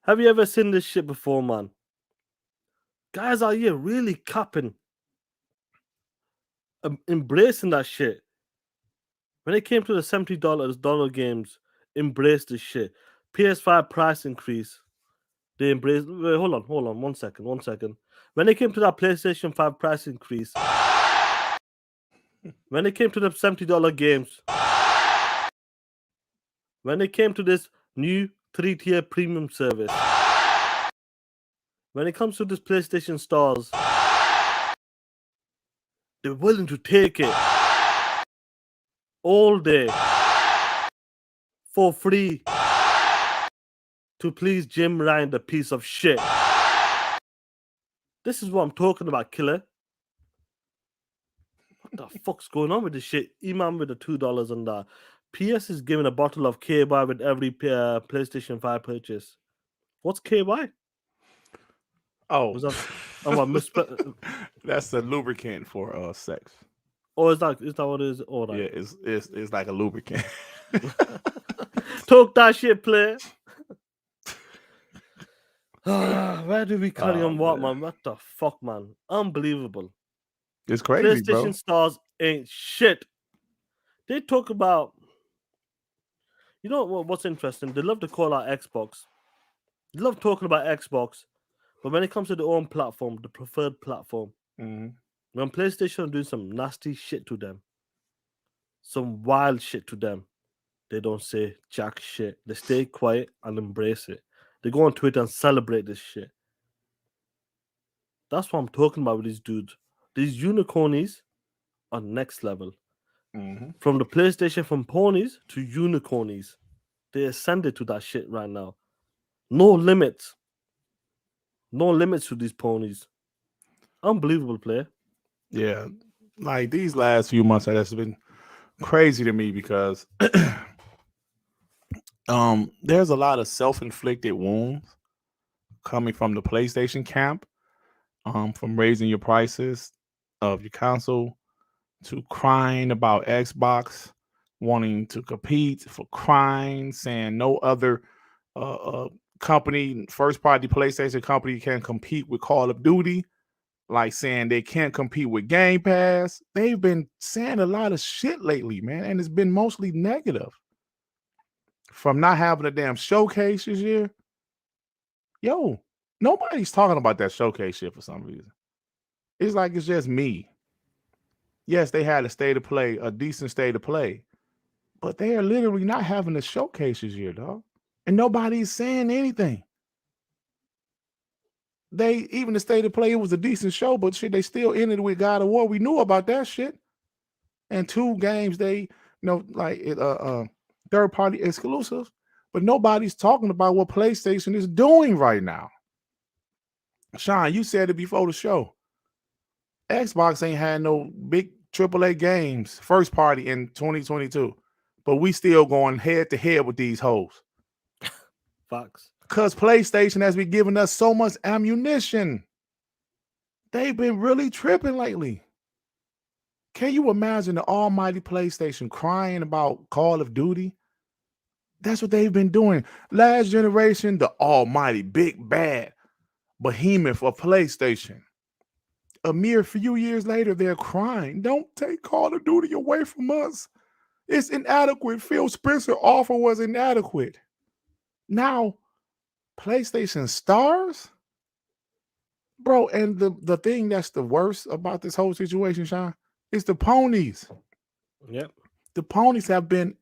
Have you ever seen this shit before, man? Guys out here really capping, embracing that shit. When it came to the $70 games, embrace this shit. PS5 price increase, they embraced. Wait, hold on, 1 second. When it came to that PlayStation 5 price increase, when it came to the $70 games, when it came to this new 3-tier premium service, when it comes to this PlayStation stars, they're willing to take it all day for free to please Jim Ryan, the piece of shit. This is what I'm talking about, killer. What the fuck's going on with this shit? Imam with the $2 on that. PS is giving a bottle of KY with every PlayStation 5 purchase. What's KY? Oh, Was that? Oh, that's a lubricant for sex. Oh, is that what it is? All right. Yeah, it's like a lubricant. Talk that shit, player. Where do we carry on? What, man? What the fuck, man? Unbelievable. It's crazy, PlayStation bro. stars ain't shit. They talk about. You know what's interesting? They love to call out Xbox. They love talking about Xbox, but when it comes to their own platform, the preferred platform, when PlayStation are doing some nasty shit to them, some wild shit to them, they don't say jack shit. They stay quiet and embrace it. They go on Twitter and celebrate this shit. That's what I'm talking about with these dudes. These unicornies are next level. From the PlayStation, from ponies to unicornies. They ascended to that shit right now. No limits. No limits to these ponies. Unbelievable player. Yeah. Like these last few months, that's been crazy to me because there's a lot of self-inflicted wounds coming from the PlayStation camp, from raising your prices of your console to crying about Xbox wanting to compete, for crying, saying no other company, first party PlayStation company can compete with Call of Duty, like saying they can't compete with Game Pass. They've been saying a lot of shit lately, man, and it's been mostly negative. From not having a damn showcase this year. Yo, nobody's talking about that showcase shit for some reason. It's like it's just me. Yes, they had a state of play, a decent state of play, but they are literally not having a showcase this year, dog. And nobody's saying anything. Even the state of play, it was a decent show, but shit, they still ended with God of War. We knew about that shit. And 2 games, like third party exclusives, but nobody's talking about what PlayStation is doing right now. Sean, you said it before the show. Xbox ain't had no big AAA games, first party in 2022. But we still going head to head with these hoes. Facts. Because PlayStation has been giving us so much ammunition. They've been really tripping lately. Can you imagine the almighty PlayStation crying about Call of Duty? That's what they've been doing. Last generation, the almighty big bad behemoth of PlayStation. A mere few years later, they're crying. Don't take Call of Duty away from us. It's inadequate. Phil Spencer's offer was inadequate. Now, PlayStation stars? Bro, and the thing that's the worst about this whole situation, Sean, is the ponies. Yep. The ponies have been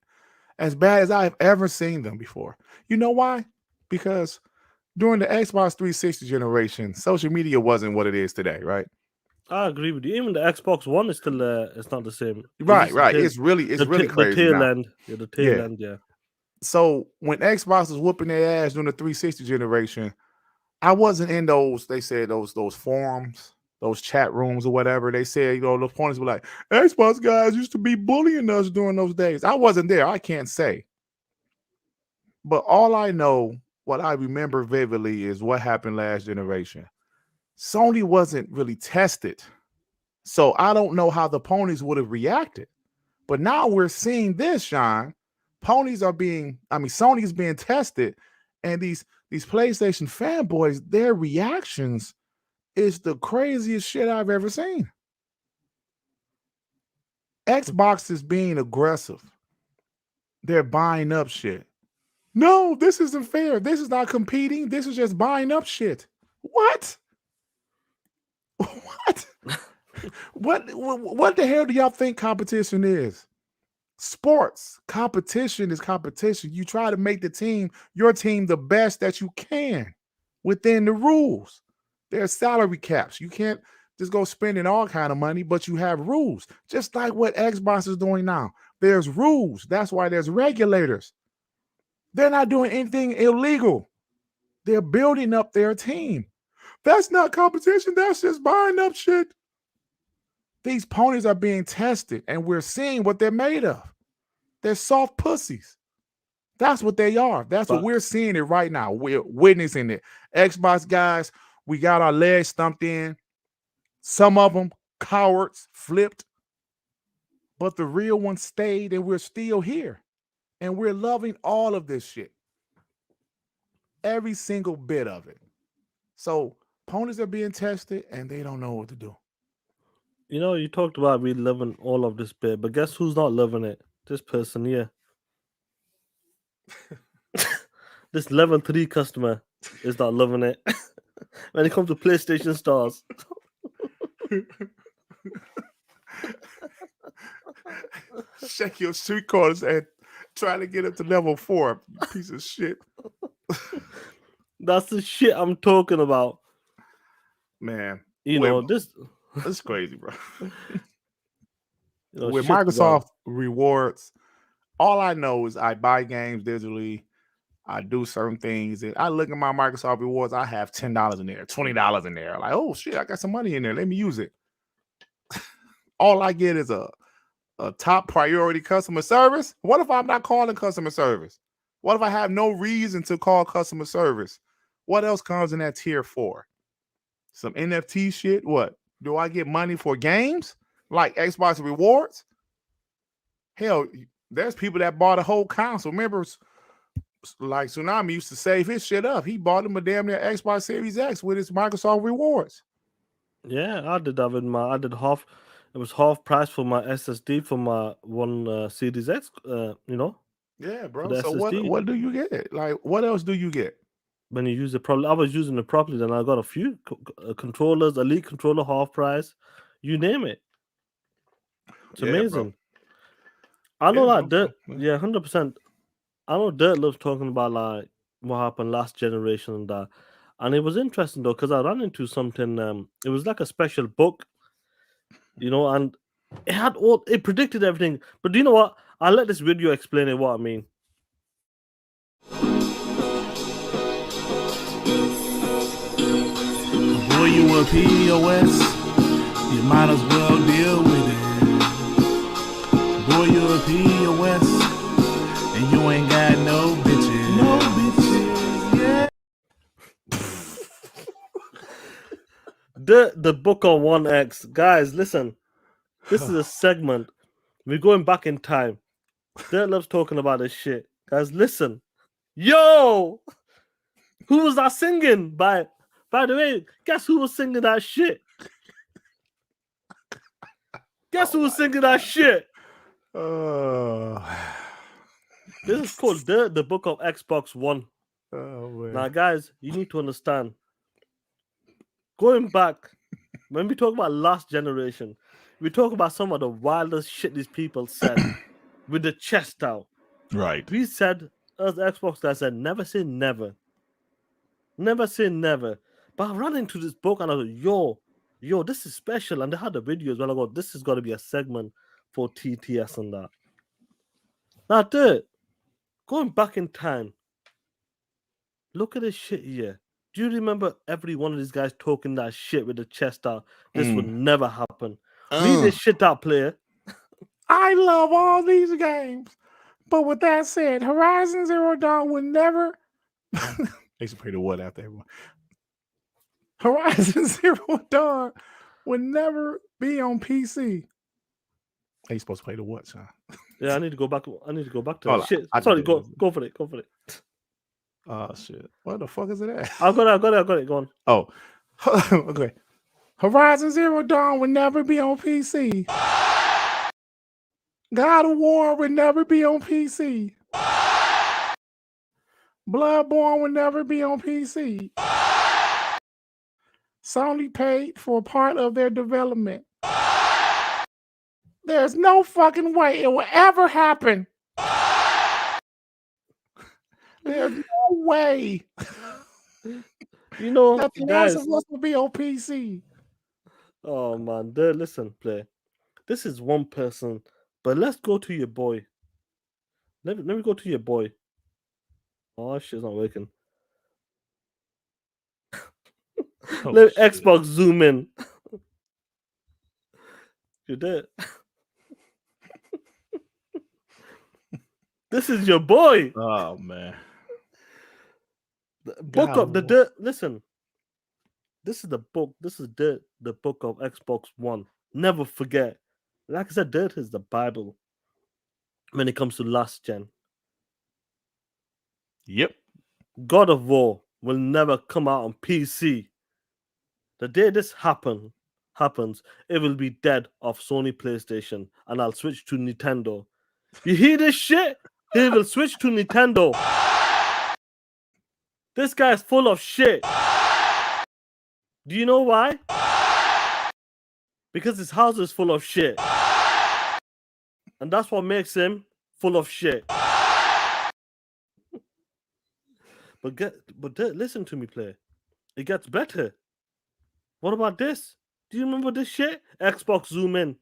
as bad as I've ever seen them before. You know why? Because during the Xbox 360 generation, social media wasn't what it is today, right? I agree with you. Even the Xbox One is still it's not the same. Right. It's really crazy. The tail now. end. Yeah, the tail end, yeah. So when Xbox was whooping their ass during the 360 generation, I wasn't in those, they said those forums, those chat rooms or whatever. They said, the opponents were like, Xbox guys used to be bullying us during those days. I wasn't there. I can't say. But all I know, what I remember vividly is what happened last generation. Sony wasn't really tested. So I don't know how the ponies would have reacted. But now we're seeing this, Sean. Sony is being tested, and these PlayStation fanboys, their reactions is the craziest shit I've ever seen. Xbox is being aggressive. They're buying up shit. No, this isn't fair. This is not competing. This is just buying up shit. What? What the hell do y'all think competition is? Sports competition is competition. You try to make your team the best that you can within the rules. There's salary caps. You can't just go spending all kind of money, but you have rules. Just like what Xbox is doing now. There's rules. That's why there's regulators. They're not doing anything illegal. They're building up their team. That's not competition. That's just buying up shit. These ponies are being tested, and we're seeing what they're made of. They're soft pussies. That's what they are. That's what we're seeing it right now. We're witnessing it. Xbox guys, we got our legs stumped in. Some of them cowards, flipped. But the real ones stayed, and we're still here. And we're loving all of this shit. Every single bit of it. So ponies are being tested, and they don't know what to do. You know, you talked about we loving all of this bit, but guess who's not loving it? This person here. This level 3 customer is not loving it. When it comes to PlayStation stars. Shake your street corners and try to get up to level 4, you piece of shit. That's the shit I'm talking about. Man. This crazy, bro. With Microsoft rewards, all I know is I buy games digitally. I do certain things, and I look at my Microsoft rewards. I have $10 in there, $20 in there. Like, oh shit, I got some money in there. Let me use it. All I get is a top priority customer service. What if I'm not calling customer service? What if I have no reason to call customer service? What else comes in that tier 4? Some NFT shit? What? Do I get money for games like Xbox rewards? Hell, there's people that bought a whole console. Remember, like Tsunami used to save his shit up. He bought him a damn near Xbox Series X with his Microsoft rewards. Yeah, I did that half. It was half price for my SSD for my one Series X. Yeah, bro. So what do you get? Like, what else do you get? When you use it properly, I was using it properly. Then I got a few controllers, Elite controller, half price, you name it. It's amazing. Bro. I know that Durt. Yeah, 100%. I know Durt loves talking about like what happened last generation and that, and it was interesting though because I ran into something. It was like a special book, and it predicted everything. But do you know what? I'll let this video explain it. What I mean. Boy, you a POS, you might as well deal with it. the book on 1X. Guys, listen. This is a segment. We're going back in time. Durt loves talking about this shit. Guys, listen. Yo! Who was that singing? By the way, guess who was singing that shit? Guess who was singing that shit? This is called the Book of Xbox One. Now, guys, you need to understand. Going back, when we talk about last generation, we talk about some of the wildest shit these people said with the chest out. Right. We said, as Xbox guys said, never say never. Never say never. But I ran into this book and I was like, yo, this is special. And they had a video as well. I go, this is got to be a segment for TTS and that. Now, Dirt, going back in time, look at this shit here. Do you remember every one of these guys talking that shit with the chest out? This would never happen. Read this shit out, player. I love all these games. But with that said, Horizon Zero Dawn would never... They used to play the what after everyone. Horizon Zero Dawn would never be on PC. They supposed to play the what, son? Yeah, I need to go back. I need to go back to Hold that shit. on, Sorry, go for it. Go for it. Oh, shit. What the fuck is it at? I got it. Go on. Oh, okay. Horizon Zero Dawn would never be on PC. God of War would never be on PC. Bloodborne would never be on PC. Sony paid for part of their development. There's no fucking way it will ever happen. There's no way. You know, that the guys. Last of Us will be on PC. Oh man, listen, play. This is one person, but let's go to your boy. Let me go to your boy. Oh, shit's not working. Let Xbox zoom in. You did. This is your boy. Oh man. The book of the Dirt. Listen. This is the book. This is Dirt, the book of Xbox One. Never forget. Like I said, Dirt is the Bible when it comes to last gen. Yep. God of War will never come out on PC. The day this happens, it will be dead off Sony PlayStation, and I'll switch to Nintendo. You hear this shit? He will switch to Nintendo. This guy is full of shit. Do you know why? Because his house is full of shit. And that's what makes him full of shit. But listen to me, player. It gets better. What about this? Do you remember this shit? Xbox zoom in.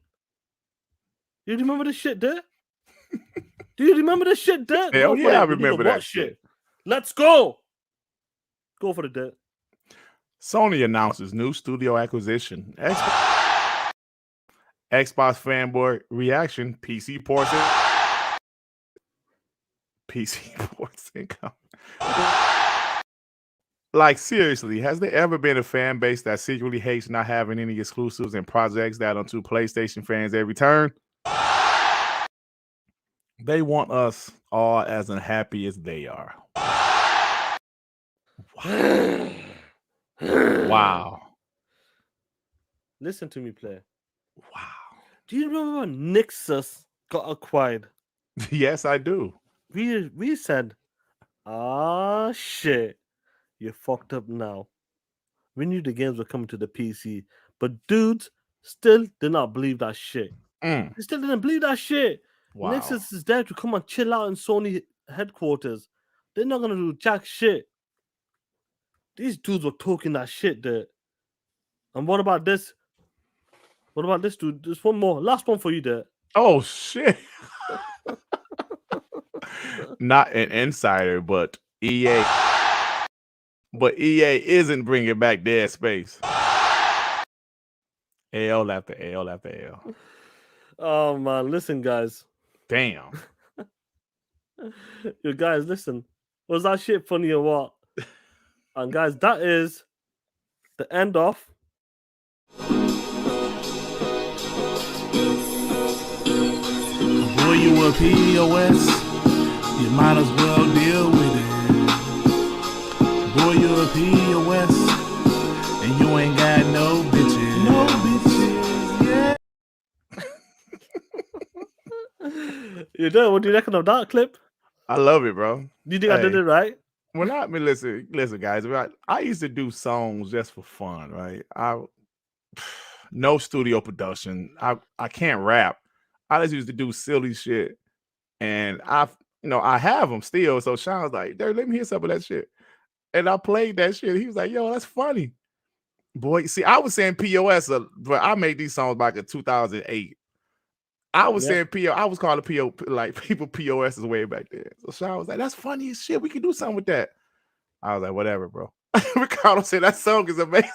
You remember this shit, Dirt? Do you remember this shit, Dirt? Hell yeah, I remember that shit. Let's go. Go for the Dirt. Sony announces new studio acquisition. Xbox fanboy reaction. PC ports income. Like, seriously, has there ever been a fan base that secretly hates not having any exclusives and projects that onto PlayStation fans every turn? They want us all as unhappy as they are. Wow. Listen to me, player. Wow. Do you remember when Nixus got acquired? Yes, I do. We said, ah, shit, you fucked up now. We knew the games were coming to the PC, but dudes still did not believe that shit. They still didn't believe that shit. Wow. Nixus is there to come and chill out in Sony headquarters. They're not gonna do jack shit. These dudes were talking that shit there. And what about this? What about this dude? There's one more. Last one for you there. Oh, shit. Not an insider, but EA. But EA isn't bringing back Dead Space. L after L after L. Oh, man. Listen, guys. Damn. You guys, listen. Was that shit funny or what? And guys, that is the end of Boy, you a POS. You might as well deal with it. Boy, you a POS. And you ain't got no bitches. No bitches, yeah. You know, what do you reckon of that clip? I love it, bro. Do you think I did it right? When I mean, listen, guys. I used to do songs just for fun, right? No studio production. I can't rap. I just used to do silly shit, and I have them still. So Sean was like, "There, let me hear some of that shit," and I played that shit. He was like, "Yo, that's funny." Boy, see, I was saying POS, but I made these songs back in 2008. I was saying PO. I was calling PO like people POSs way back then. So Sean was like, "That's funny as shit. We can do something with that." I was like, "Whatever, bro." Ricardo said that song is amazing.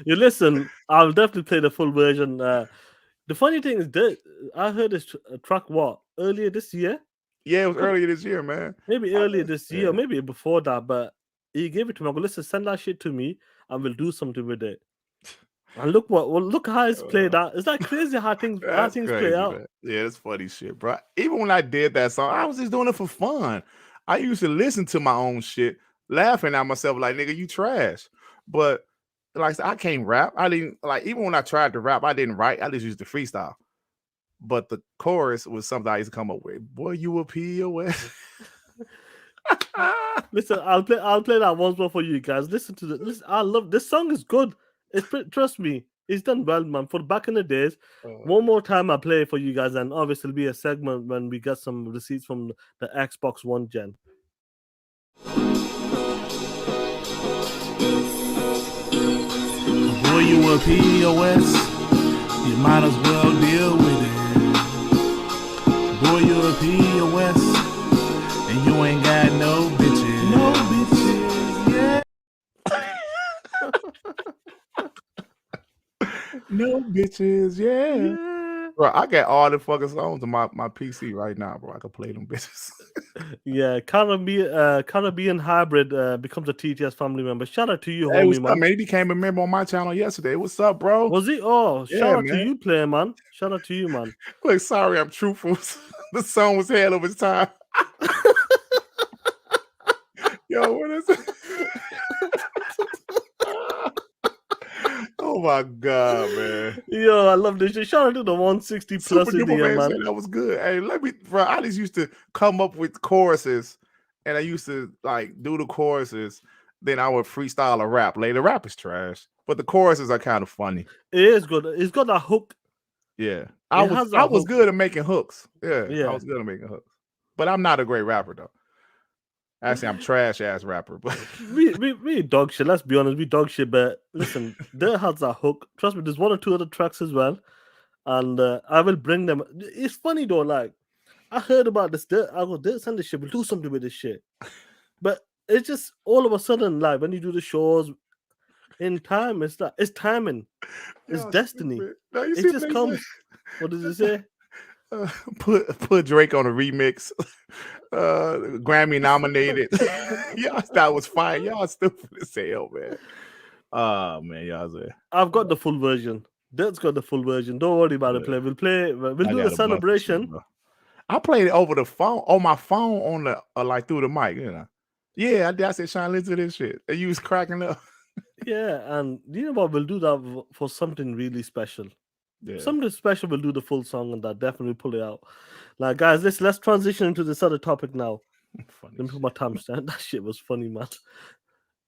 You listen, I'll definitely play the full version. The funny thing is that I heard this track earlier this year. Yeah, it was earlier this year, man. Maybe earlier this year, maybe before that. But he gave it to me. I go, listen, send that shit to me, and we'll do something with it. And look how it's played out. Is that crazy how things crazy, play out? man. Yeah, it's funny shit, bro. Even when I did that song, I was just doing it for fun. I used to listen to my own shit, laughing at myself like, "Nigga, you trash." But like I said, I can't rap. I didn't like even when I tried to rap, I didn't write. I just used to freestyle. But the chorus was something I used to come up with. Boy, you a POS. Listen, I'll play that once more for you guys. Listen to this. I love this song. Is good. Trust me, it's done well, man. For back in the days. One more time, I play it for you guys, and obviously it'll be a segment when we get some receipts from the Xbox One gen. Boy, you a POS. You might as well deal with it. Boy, you a POS. And you ain't got no bitches. No bitches, yeah. No bitches, yeah. Bro, I got all the fucking songs on my PC right now, bro. I can play them bitches. Yeah, Caribbean Hybrid becomes a TTS family member. Shout out to you, Hey, homie, what's man. up, man? He became a member on my channel yesterday. What's up, bro? Was he? Oh, Yeah, shout out man. to you, player, man. Shout out to you, man. Like, sorry, I'm truthful. The song was ahead of its time. Yo, what is it? Oh my god, man. Yo, I love this shit. Shout out to the 160 plus Super in the Duper Man man. said that was good. Hey, bro. I just used to come up with choruses, and I used to like do the choruses. Then I would freestyle a rap. Later, rap is trash, but the choruses are kind of funny. It is good. It's got that hook. Yeah, I was good at making hooks. Yeah, I was good at making hooks. But I'm not a great rapper though. Actually, I'm trash ass rapper. But we dog shit. Let's be honest, we dog shit. But listen, Durt has that hook. Trust me, there's one or two other tracks as well, and I will bring them. It's funny though. Like I heard about this Durt. I go, Durt, send this shit. We'll do something with this shit. But it's just all of a sudden, like when you do the shows in time, it's timing. It's destiny. No, it just comes. What does it say? Put Drake on a remix. Grammy nominated. Y'all thought was fine. Y'all stupid as hell, man. Oh man, y'all say. I've got the full version. Dirt's got the full version. Don't worry about it. We'll play. We'll do the celebration. Shit, I played it over the phone on my phone on the like through the mic. You know. Yeah, I said, Sean, listen to this shit. And you was cracking up. Yeah, and you know what? We'll do that for something really special. Yeah. Something special. We'll do the full song and that. Definitely pull it out. Like, guys, let's transition into this other topic now. Let me put my timestamp. That shit was funny, man.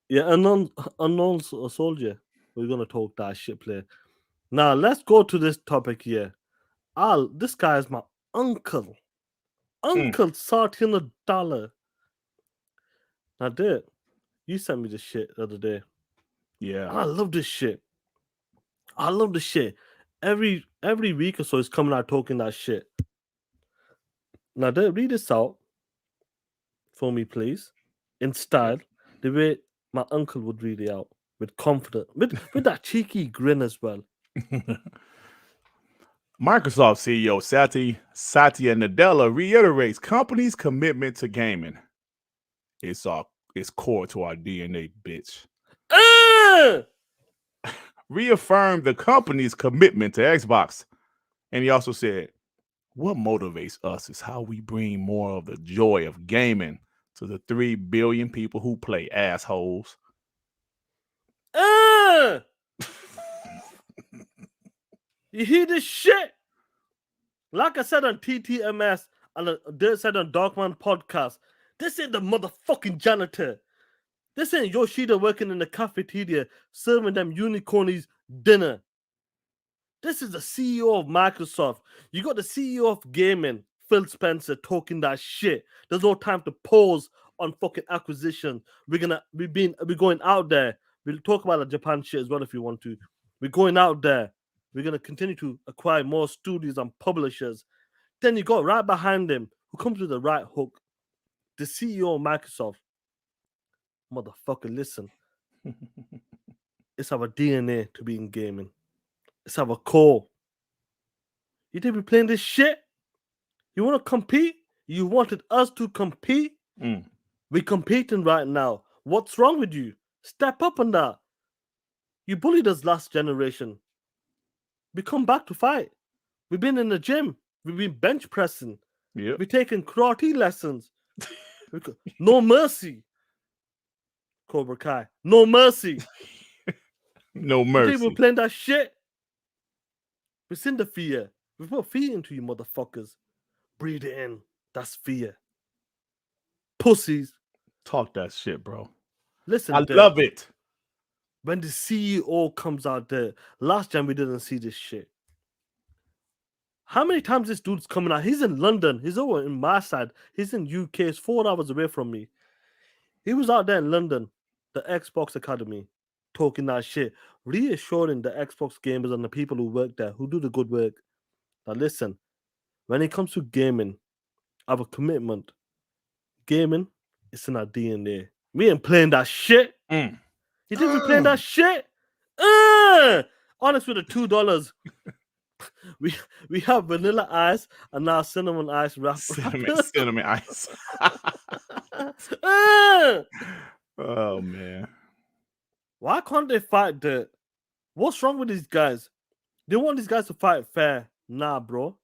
Yeah, unknown soldier. We're gonna talk that shit play. Now let's go to this topic here. This guy is my uncle. Uncle Satya Nadella. Now, Durt, you sent me this shit the other day. Yeah. And I love this shit. I love the shit. Every week or so, it's coming out talking that shit. Now, Durt, read this out for me, please, in style, the way my uncle would read it out, with confidence, with that cheeky grin as well. Microsoft CEO Satya Nadella reiterates company's commitment to gaming. It's core to our DNA, bitch. Reaffirmed the company's commitment to Xbox And he also said, what motivates us is how we bring more of the joy of gaming to the 3 billion people who play, assholes. You hear this shit? Like I said on TTMS and Durt said on Darkman podcast, this ain't the motherfucking janitor. This ain't Yoshida working in the cafeteria serving them unicornies dinner. This is the CEO of Microsoft. You got the CEO of gaming, Phil Spencer, talking that shit. There's no time to pause on fucking acquisition. We're going out there. We'll talk about the Japan shit as well if you want to. We're going out there. We're gonna continue to acquire more studios and publishers. Then you got right behind him, who comes with the right hook, the CEO of Microsoft. Motherfucker, listen. It's our DNA to be in gaming. It's our core. You think we're playing this shit? You want to compete? You wanted us to compete? We're competing right now. What's wrong with you? Step up on that. You bullied us last generation. We come back to fight. We've been in the gym. We've been bench pressing. Yep. We've taken karate lessons. No mercy. Cobra Kai. No mercy. No You mercy. think we're playing that shit? We've seen the fear. We put fear into you motherfuckers. Breathe it in. That's fear. Pussies. Talk that shit, bro. Listen, I love it. When the CEO comes out there, last time we didn't see this shit. How many times this dude's coming out? He's in London. He's over in my side. He's in UK. It's 4 hours away from me. He was out there in London, the Xbox Academy, talking that shit, reassuring the Xbox gamers and the people who work there, who do the good work. Now listen, when it comes to gaming, our commitment, gaming, it's in our DNA. We ain't playing that shit. You think we're playing that shit? Honest with the $2. We have vanilla ice and now cinnamon ice wrap. Cinnamon ice. Oh man. Why can't they fight Durt? What's wrong with these guys? They want these guys to fight fair. Nah, bro.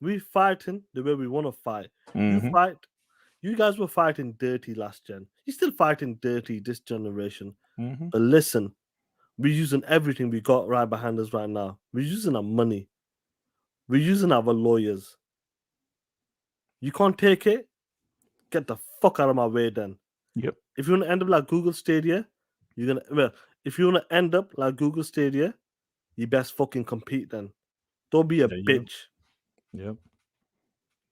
We fighting the way we want to fight. You guys were fighting dirty last gen. You're still fighting dirty this generation. But listen, we're using everything we got right behind us right now. We're using our money. We're using our lawyers. You can't take it? Get the fuck out of my way then. Yep. If you want to end up like Google Stadia, if you want to end up like Google Stadia, you best fucking compete then. Don't be a bitch. Yep.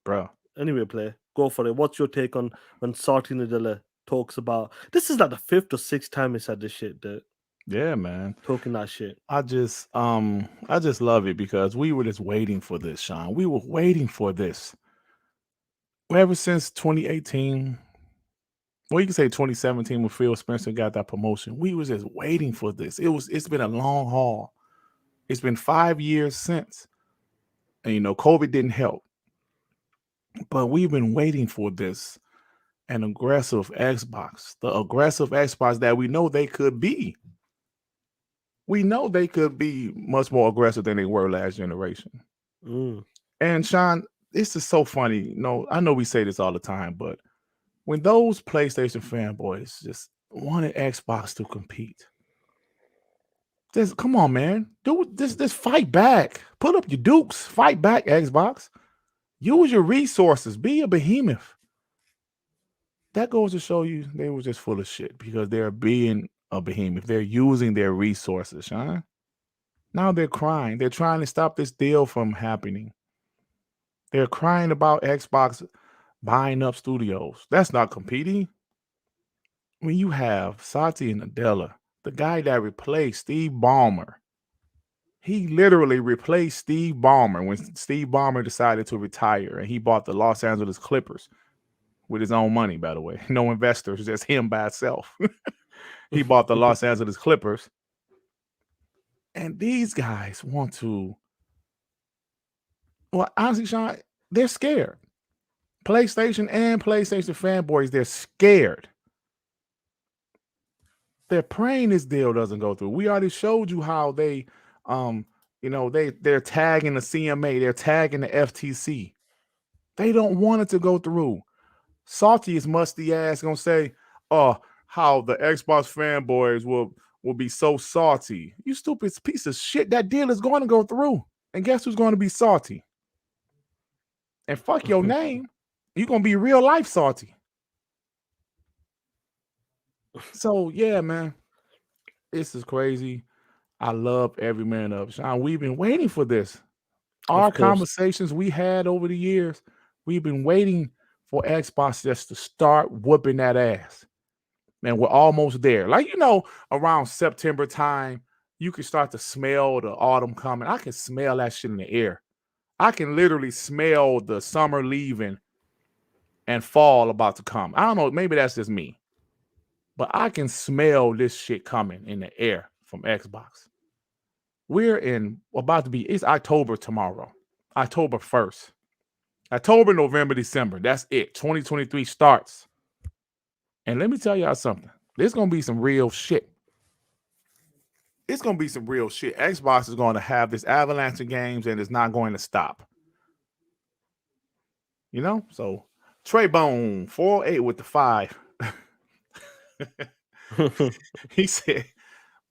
Bro. Anyway, play. Go for it. What's your take on when Satya Nadella talks about this is like the 5th or 6th time he said this shit, dude. Yeah, man. Talking that shit. I just love it because we were just waiting for this, Sean. We were waiting for this. Ever since 2018, well, you can say 2017 when Phil Spencer got that promotion. We was just waiting for this. It's been a long haul. It's been 5 years since. And COVID didn't help. But we've been waiting for this. An aggressive Xbox. The aggressive Xbox that we know they could be. We know they could be much more aggressive than they were last generation. And Sean, this is so funny. I know we say this all the time, but when those PlayStation fanboys just wanted Xbox to compete, just come on, man. Do this. Fight back. Put up your dukes. Fight back, Xbox. Use your resources. Be a behemoth. That goes to show you they were just full of shit because they're being a behemoth. They're using their resources, Sean. Now they're crying. They're trying to stop this deal from happening. They're crying about Xbox buying up studios. That's not competing. When you have Satya Nadella, the guy that replaced Steve Ballmer, he literally replaced Steve Ballmer when Steve Ballmer decided to retire and he bought the Los Angeles Clippers with his own money, by the way. No investors, just him by himself. He bought the Los Angeles Clippers. And these guys want to, well, honestly, Sean, they're scared. PlayStation and PlayStation fanboys, they're scared. They're praying this deal doesn't go through. We already showed you how they You know, they're tagging the CMA, they're tagging the FTC. They don't want it to go through. Salty as musty ass gonna say, "Oh, how the Xbox fanboys will be so salty." You stupid piece of shit. That deal is going to go through, and guess who's going to be salty? And fuck your name. You're gonna be real life salty. So yeah, man, this is crazy. I love every man of it. Sean, we've been waiting for this. Our Of course. conversations we had over the years, we've been waiting for Xbox just to start whooping that ass. And we're almost there. Like, you know, around September time, you can start to smell the autumn coming. I can smell that shit in the air. I can literally smell the summer leaving and fall about to come. I don't know, maybe that's just me. But I can smell this shit coming in the air from Xbox. We're about to be, it's October tomorrow, October 1st. October, November, December. That's it. 2023 starts. And let me tell y'all something. There's going to be some real shit. It's going to be some real shit. Xbox is going to have this avalanche of games and it's not going to stop. You know? So, Trey Bone, 408 with the 5. He said,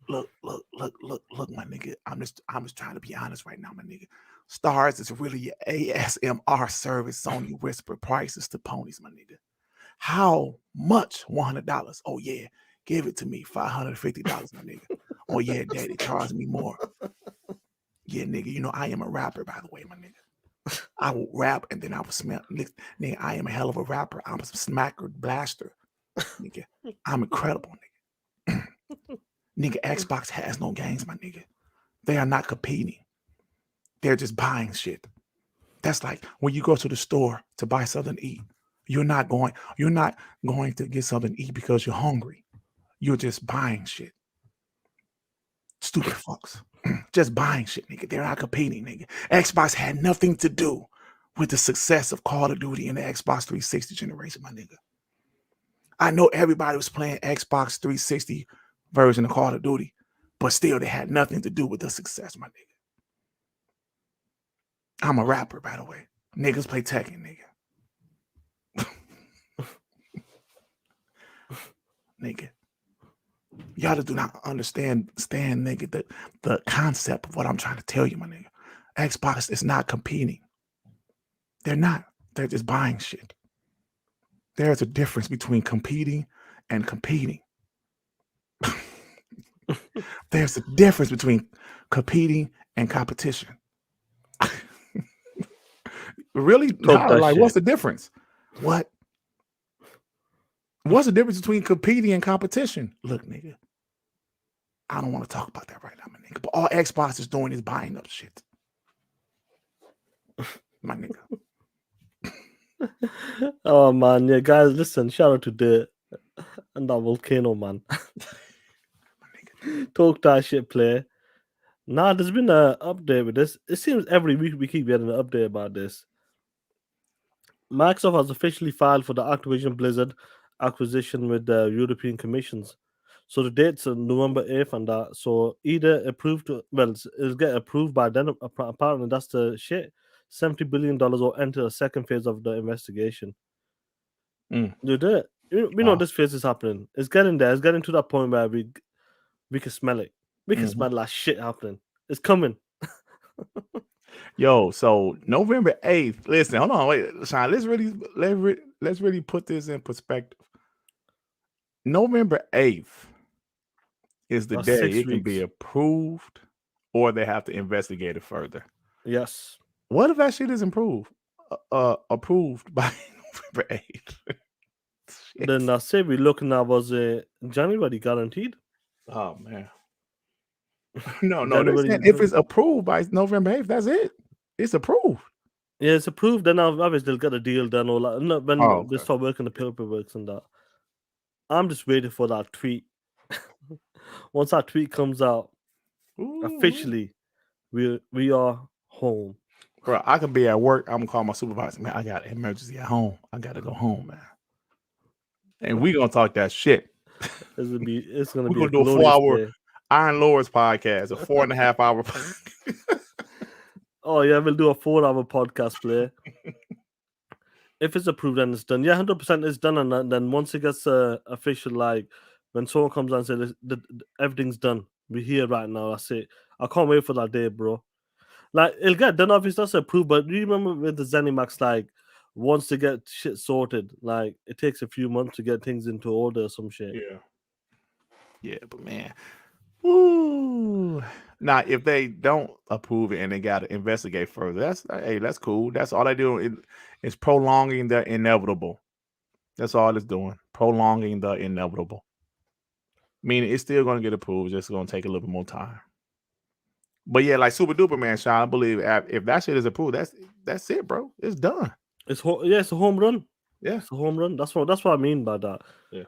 look, my nigga. I'm just trying to be honest right now, my nigga. Stars is really an ASMR service. Sony whisper prices to ponies, my nigga. How much? $100. Oh yeah, give it to me. $550, my nigga. Oh yeah, daddy, charge me more. Yeah, nigga. You know I am a rapper, by the way, my nigga. I will rap and then I will smell. Nigga, I am a hell of a rapper. I'm a smacker blaster, nigga. I'm incredible, nigga. Nigga, Xbox has no games, my nigga. They are not competing. They're just buying shit. That's like when you go to the store to buy something to eat. You're not going to get something to eat because you're hungry. You're just buying shit. Stupid fucks. Just buying shit, nigga. They're not competing, nigga. Xbox had nothing to do with the success of Call of Duty in the Xbox 360 generation, my nigga. I know everybody was playing Xbox 360 version of Call of Duty, but still they had nothing to do with the success, my nigga. I'm a rapper, by the way. Niggas play Tekken, nigga. Nigga. Y'all do not understand, nigga, the concept of what I'm trying to tell you, my nigga. Xbox is not competing. They're not. They're just buying shit. There's a difference between competing and competing. There's a difference between competing and competition. Really? Like, what's the difference? What? What's the difference between competing and competition? Look, nigga, I don't want to talk about that right now, my nigga. But all Xbox is doing is buying up shit. My nigga. Oh, man. Yeah, guys, listen. Shout out to Durt and that volcano, man. Talk that shit, player. Nah, there's been an update with this. It seems every week we keep getting an update about this. Microsoft has officially filed for the Activision Blizzard acquisition with the European Commissions. So the date's November 8th and that. So either approved, it'll get approved by then. Apparently, that's the shit. $70 billion will enter the second phase of the investigation. We know this phase is happening. It's getting there. It's getting to that point where we can smell it. We can smell that shit happening. It's coming. Yo, so November 8th. Listen, hold on, wait, Sean. Let's really put this in perspective. November 8th is the day it can be approved, or they have to investigate it further. Yes. What if that shit is approved by November 8th? Then I say we're looking at was January guaranteed. Oh man. No. If it's approved by November 8th, that's it. It's approved. Yeah, it's approved. Then obviously they'll get a deal done. Or like, when they start working the paperwork and that. I'm just waiting for that tweet. Once that tweet comes out, officially, we are home. Bro, I could be at work. I'm gonna call my supervisor. Man, I got an emergency at home. I gotta go home, man. And we gonna talk that shit. It's gonna be. We're gonna do a 4-hour Iron Lords podcast, a 4.5 hour. Oh yeah, we'll do a 4-hour podcast play. If it's approved, then it's done. Yeah, 100% it's done, and then once it gets official, like when someone comes and says everything's done, we're here right now. That's it. I can't wait for that day, bro. Like it'll get done if it's not approved. But do you remember with the ZeniMax, like once they get shit sorted, like it takes a few months to get things into order or some shit. Yeah, but man, woo. Now, if they don't approve it and they got to investigate further, that's cool. That's all they do. It's prolonging the inevitable. That's all it's doing. Prolonging the inevitable. Meaning it's still going to get approved. Just going to take a little bit more time. But yeah, like Super Duper Man, Sean, I believe if that shit is approved, that's it, bro. It's done. It's a home run. Yeah, it's a home run. That's what I mean by that. Yeah.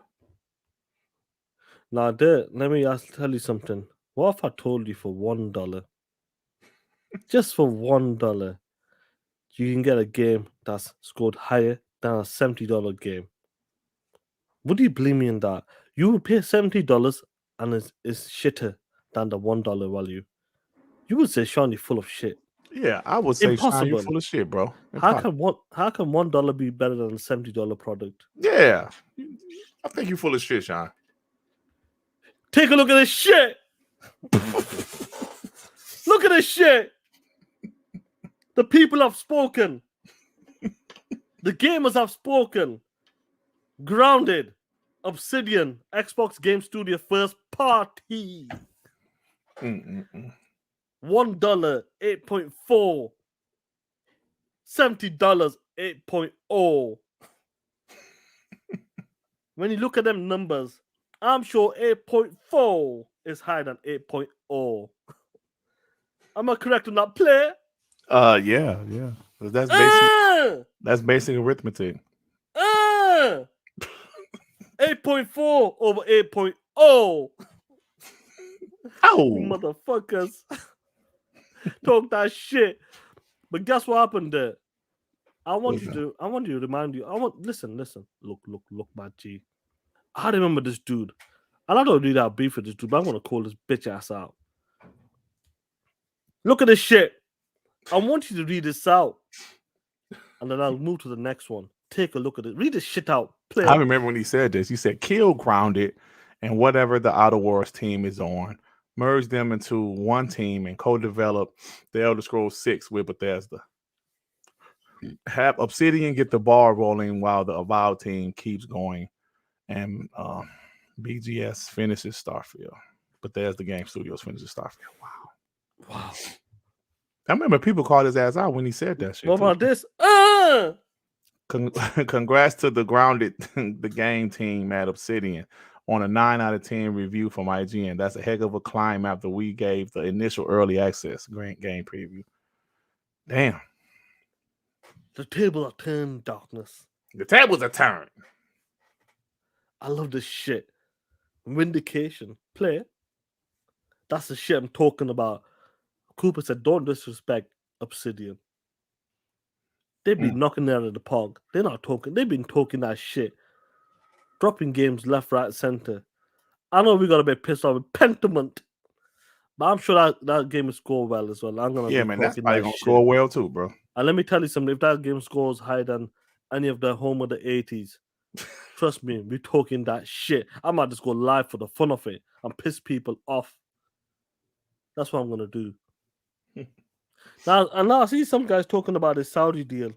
Now, let me tell you something. What if I told you for $1, just for $1, you can get a game that's scored higher than a $70 game? Would you believe me in that? You will pay $70 and it's shitter than the $1 value. You would say, Sean, you're full of shit. Yeah, I would say, Sean, you're Impossible. full of shit, bro. How can $1 be better than a $70 product? Yeah, I think you're full of shit, Sean. Take a look at this shit. Look at this shit. The people have spoken. The gamers have spoken. Grounded, Obsidian, Xbox Game Studio first party. $1, 8.4. $70, 8.0. When you look at them numbers, I'm sure 8.4 is higher than 8.0. Am I correct on that play? Yeah. That's basic arithmetic. 8.4 over 8.0. Oh, Motherfuckers. Talk that shit. But guess what happened there? I want you to remind you. Listen. Look, my G. I remember this dude. And I don't really have beef with this dude, but I'm gonna call this bitch ass out. Look at this shit. I want you to read this out. And then I'll move to the next one. Take a look at it. Read this shit out. Play. I remember when he said this. He said, kill Grounded and whatever the Outer Wars team is on. Merge them into one team and co-develop the Elder Scrolls 6 with Bethesda. Have Obsidian get the ball rolling while the Avowed team keeps going. And BGS finishes Starfield. Bethesda Game Studios finishes Starfield. Wow. I remember people called his ass out when he said that shit. What about this? Congrats to the Grounded, the game team at Obsidian on a 9 out of 10 review from IGN. That's a heck of a climb after we gave the initial early access game preview. Damn. The table are turned, darkness. The tables are turned. I love this shit. Vindication. Play. That's the shit I'm talking about. Cooper said, don't disrespect Obsidian. They've been knocking it out of the park. They're not talking. They've been talking that shit. Dropping games left, right, center. I know we got a bit pissed off with Pentiment, but I'm sure that game will score well as well. I'm gonna man, that's probably gonna score well too, bro. And let me tell you something. If that game scores higher than any of the home of the 80s, trust me, we're talking that shit. I might just go live for the fun of it and piss people off. That's what I'm gonna do. Now I see some guys talking about this Saudi deal.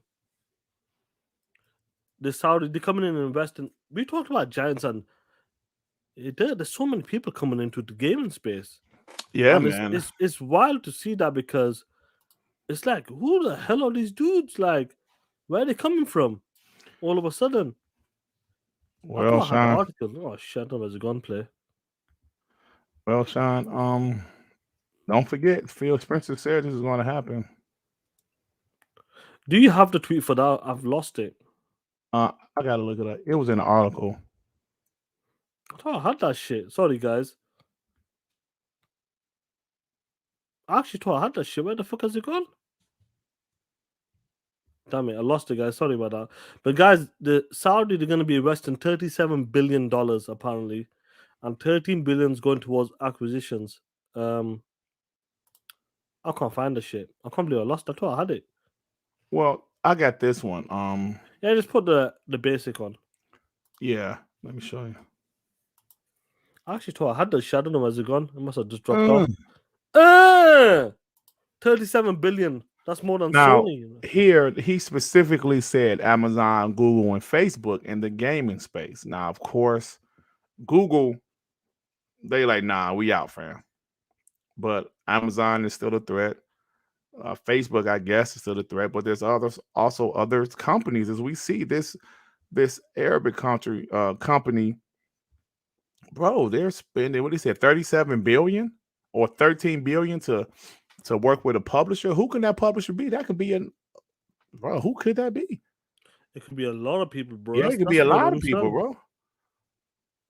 They're coming in and investing. We talked about giants, and there's so many people coming into the gaming space. Yeah, and man. It's wild to see that because it's like, who the hell are these dudes? Like, where are they coming from? All of a sudden. Well, Sean. Article. Oh, shut up as a gunplay. Well, Sean, don't forget, Phil Spencer said this is going to happen. Do you have the tweet for that? I've lost it. I got to look it up. It was in the article. I thought I had that shit. Sorry, guys. I actually thought I had that shit. Where the fuck has it gone? Damn it, I lost it, guys. Sorry about that. But, guys, the Saudi, they're going to be investing $37 billion, apparently. And $13 billion is going towards acquisitions. I I can't find the shit. I can't believe I lost. I thought I had it. Well, I got this one. Yeah, just put the basic on. Yeah, let me show you. I actually thought I had the shit. I don't know where's it gone. It must have just dropped Uh, off. 37 billion. That's more than Now, Sony. You know? here he specifically said Amazon, Google, and Facebook in the gaming space. Now, of course, Google, they like, nah, we out, fam. But Amazon is still a threat. Facebook, I guess, is still a threat. But there's also other companies, as we see this Arabic country company, bro. They're spending what he said, 37 billion or 13 billion to work with a publisher. Who can that publisher be? That could be bro. Who could that be? It could be a lot of people, bro. Yeah, it could be a lot of people, bro.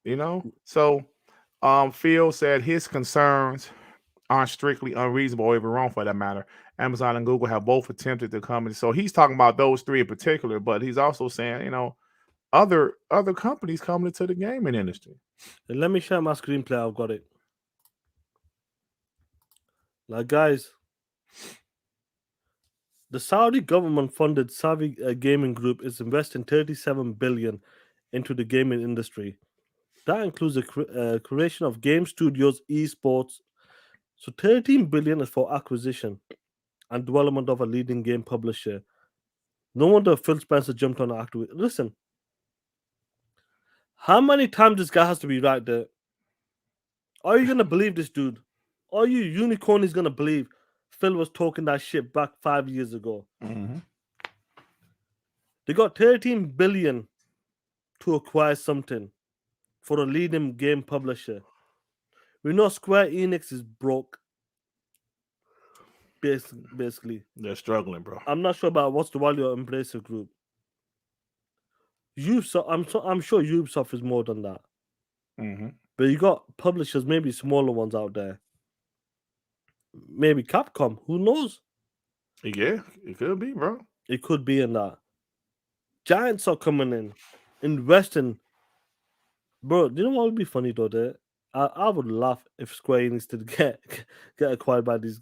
You know, so Phil said his concerns aren't strictly unreasonable or even wrong for that matter. Amazon and Google have both attempted to come in. So he's talking about those three in particular, but he's also saying, you know, other companies coming into the gaming industry. Let me share my screenplay. I've got it. Like, guys, the Saudi government-funded Savi Gaming Group is investing 37 billion into the gaming industry. That includes the creation of game studios, esports. So 13 billion is for acquisition and development of a leading game publisher. No wonder Phil Spencer jumped on the act. Listen, how many times this guy has to be right there? Are you gonna believe this dude? Are you unicorn is gonna believe Phil was talking that shit back 5 years ago? Mm-hmm. They got 13 billion to acquire something for a leading game publisher. We know Square Enix is broke. Basically, they're struggling, bro. I'm not sure about what's the value of Embracer Group. Ubisoft, I'm sure Ubisoft is more than that. Mm-hmm. But you got publishers, maybe smaller ones out there. Maybe Capcom. Who knows? Yeah, it could be, bro. It could be in that. Giants are coming in, investing. Bro, do you know what would be funny though? I would laugh if Square Enix did get acquired by these.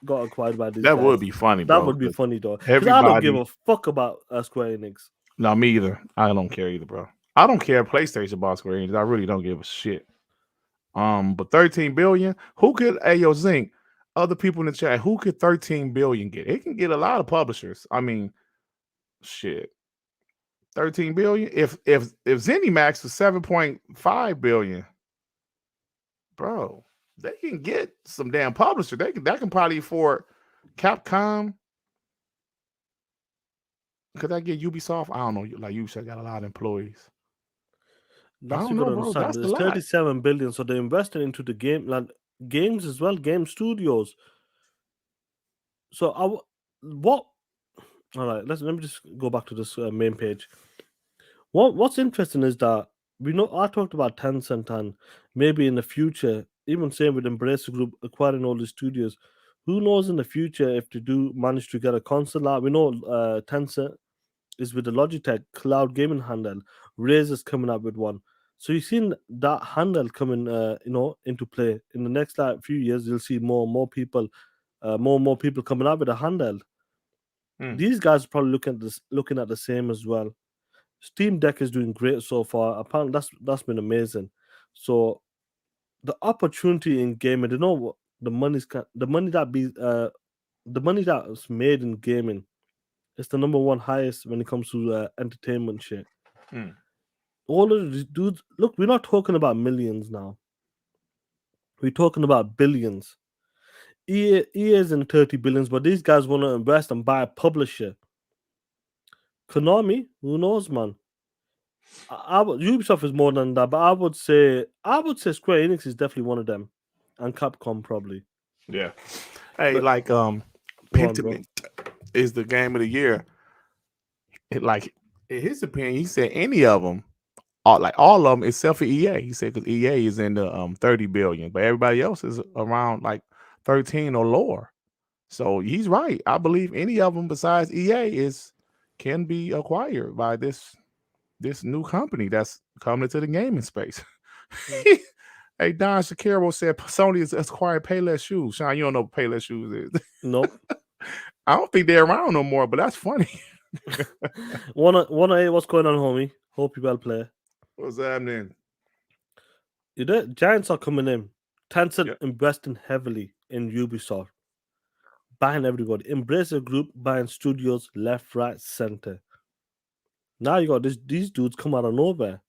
Got acquired by these. That guys. would be funny, bro. That would be funny though. Because Everybody, I don't give a fuck about Square Enix. No, me either. I don't care either, bro. I don't care PlayStation about Square Enix. I really don't give a shit. But 13 billion, who could Zinc, other people in the chat, who could 13 billion get? It can get a lot of publishers. I mean, shit. 13 billion. If ZeniMax was 7.5 billion, bro, they can get some damn publisher. That can probably afford Capcom. Could that get Ubisoft? I don't know. Like Ubisoft got a lot of employees. That's you gotta understand. There's 37 billion, so they invested into the game, like games as well, game studios. So what? All right, let me just go back to this main page. What's interesting is that we know I talked about Tencent and maybe in the future, even same with Embracer Group acquiring all the studios. Who knows in the future if they do manage to get a console out? We know Tencent is with the Logitech cloud gaming handle. Razer's coming up with one. So you've seen that handle coming, into play. In the next few years, you'll see more and more people coming up with a handle. These guys are probably looking at the same as well. Steam Deck is doing great so far. Apparently, that's been amazing. So the opportunity in gaming, they know what the money that's made in gaming. It's the number one highest when it comes to entertainment shit. All of these dudes, look, we're not talking about millions now. We're talking about billions. EA is in 30 billions, but these guys want to invest and buy a publisher. Konami, who knows, man? Ubisoft is more than that, but I would say Square Enix is definitely one of them, and Capcom probably. Yeah. Hey, but, Pentiment is the game of the year. In his opinion, he said any of them, all of them except for EA. He said because EA is in the 30 billion, but everybody else is around like 13 or lower. So he's right. I believe any of them besides EA can be acquired by this new company that's coming into the gaming space. Hey, Don Shakiro said Sony is acquiring Payless shoes. Sean, you don't know what Payless shoes is. Nope. I don't think they're around no more, but that's funny. Wanna what's going on, homie? Hope you well play. What's happening? You know, Giants are coming in. Tencent Yep. investing heavily in Ubisoft, buying everybody. Embracer Group buying studios left, right, center. Now you got these dudes come out of nowhere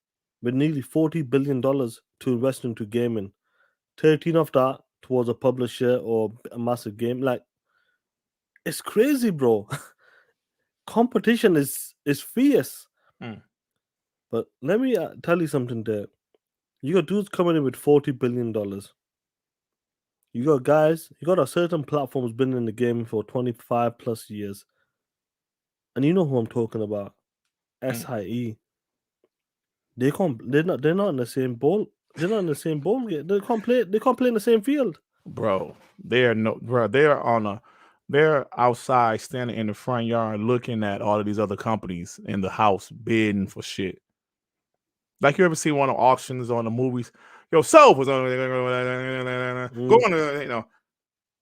with nearly $40 billion to invest into gaming. 13 of that towards a publisher or a massive game. Like, it's crazy, bro. Competition is fierce. Mm. But let me tell you something there. You got dudes coming in with $40 billion. You got guys, you got a certain platform's been in the game for 25 plus years. And you know who I'm talking about. SIE. They're not in the same ball. They're not in the same ball game. They can't play in the same field. Bro, they're outside standing in the front yard looking at all of these other companies in the house bidding for shit. Like, you ever see one of auctions on the movies? Yo, Soap was on going to, you know,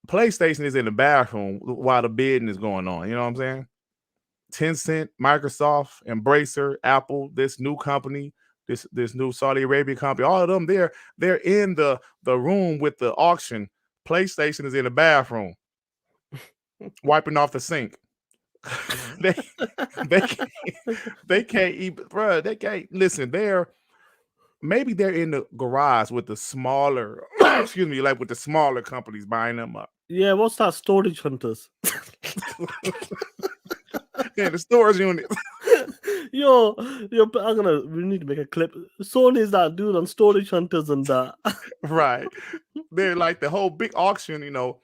PlayStation is in the bathroom while the bidding is going on. You know what I'm saying? Tencent, Microsoft, Embracer, Apple, this new company, this new Saudi Arabia company, all of them, they're in the room with the auction. PlayStation is in the bathroom wiping off the sink. they can't even, bro. They can't listen. Maybe they're in the garage with the smaller, excuse me, like with the smaller companies buying them up. Yeah, what's that? Storage Hunters. Yeah, the storage unit. Yo, we need to make a clip. Sony's that dude on Storage Hunters and that. Right. They're like the whole big auction, you know.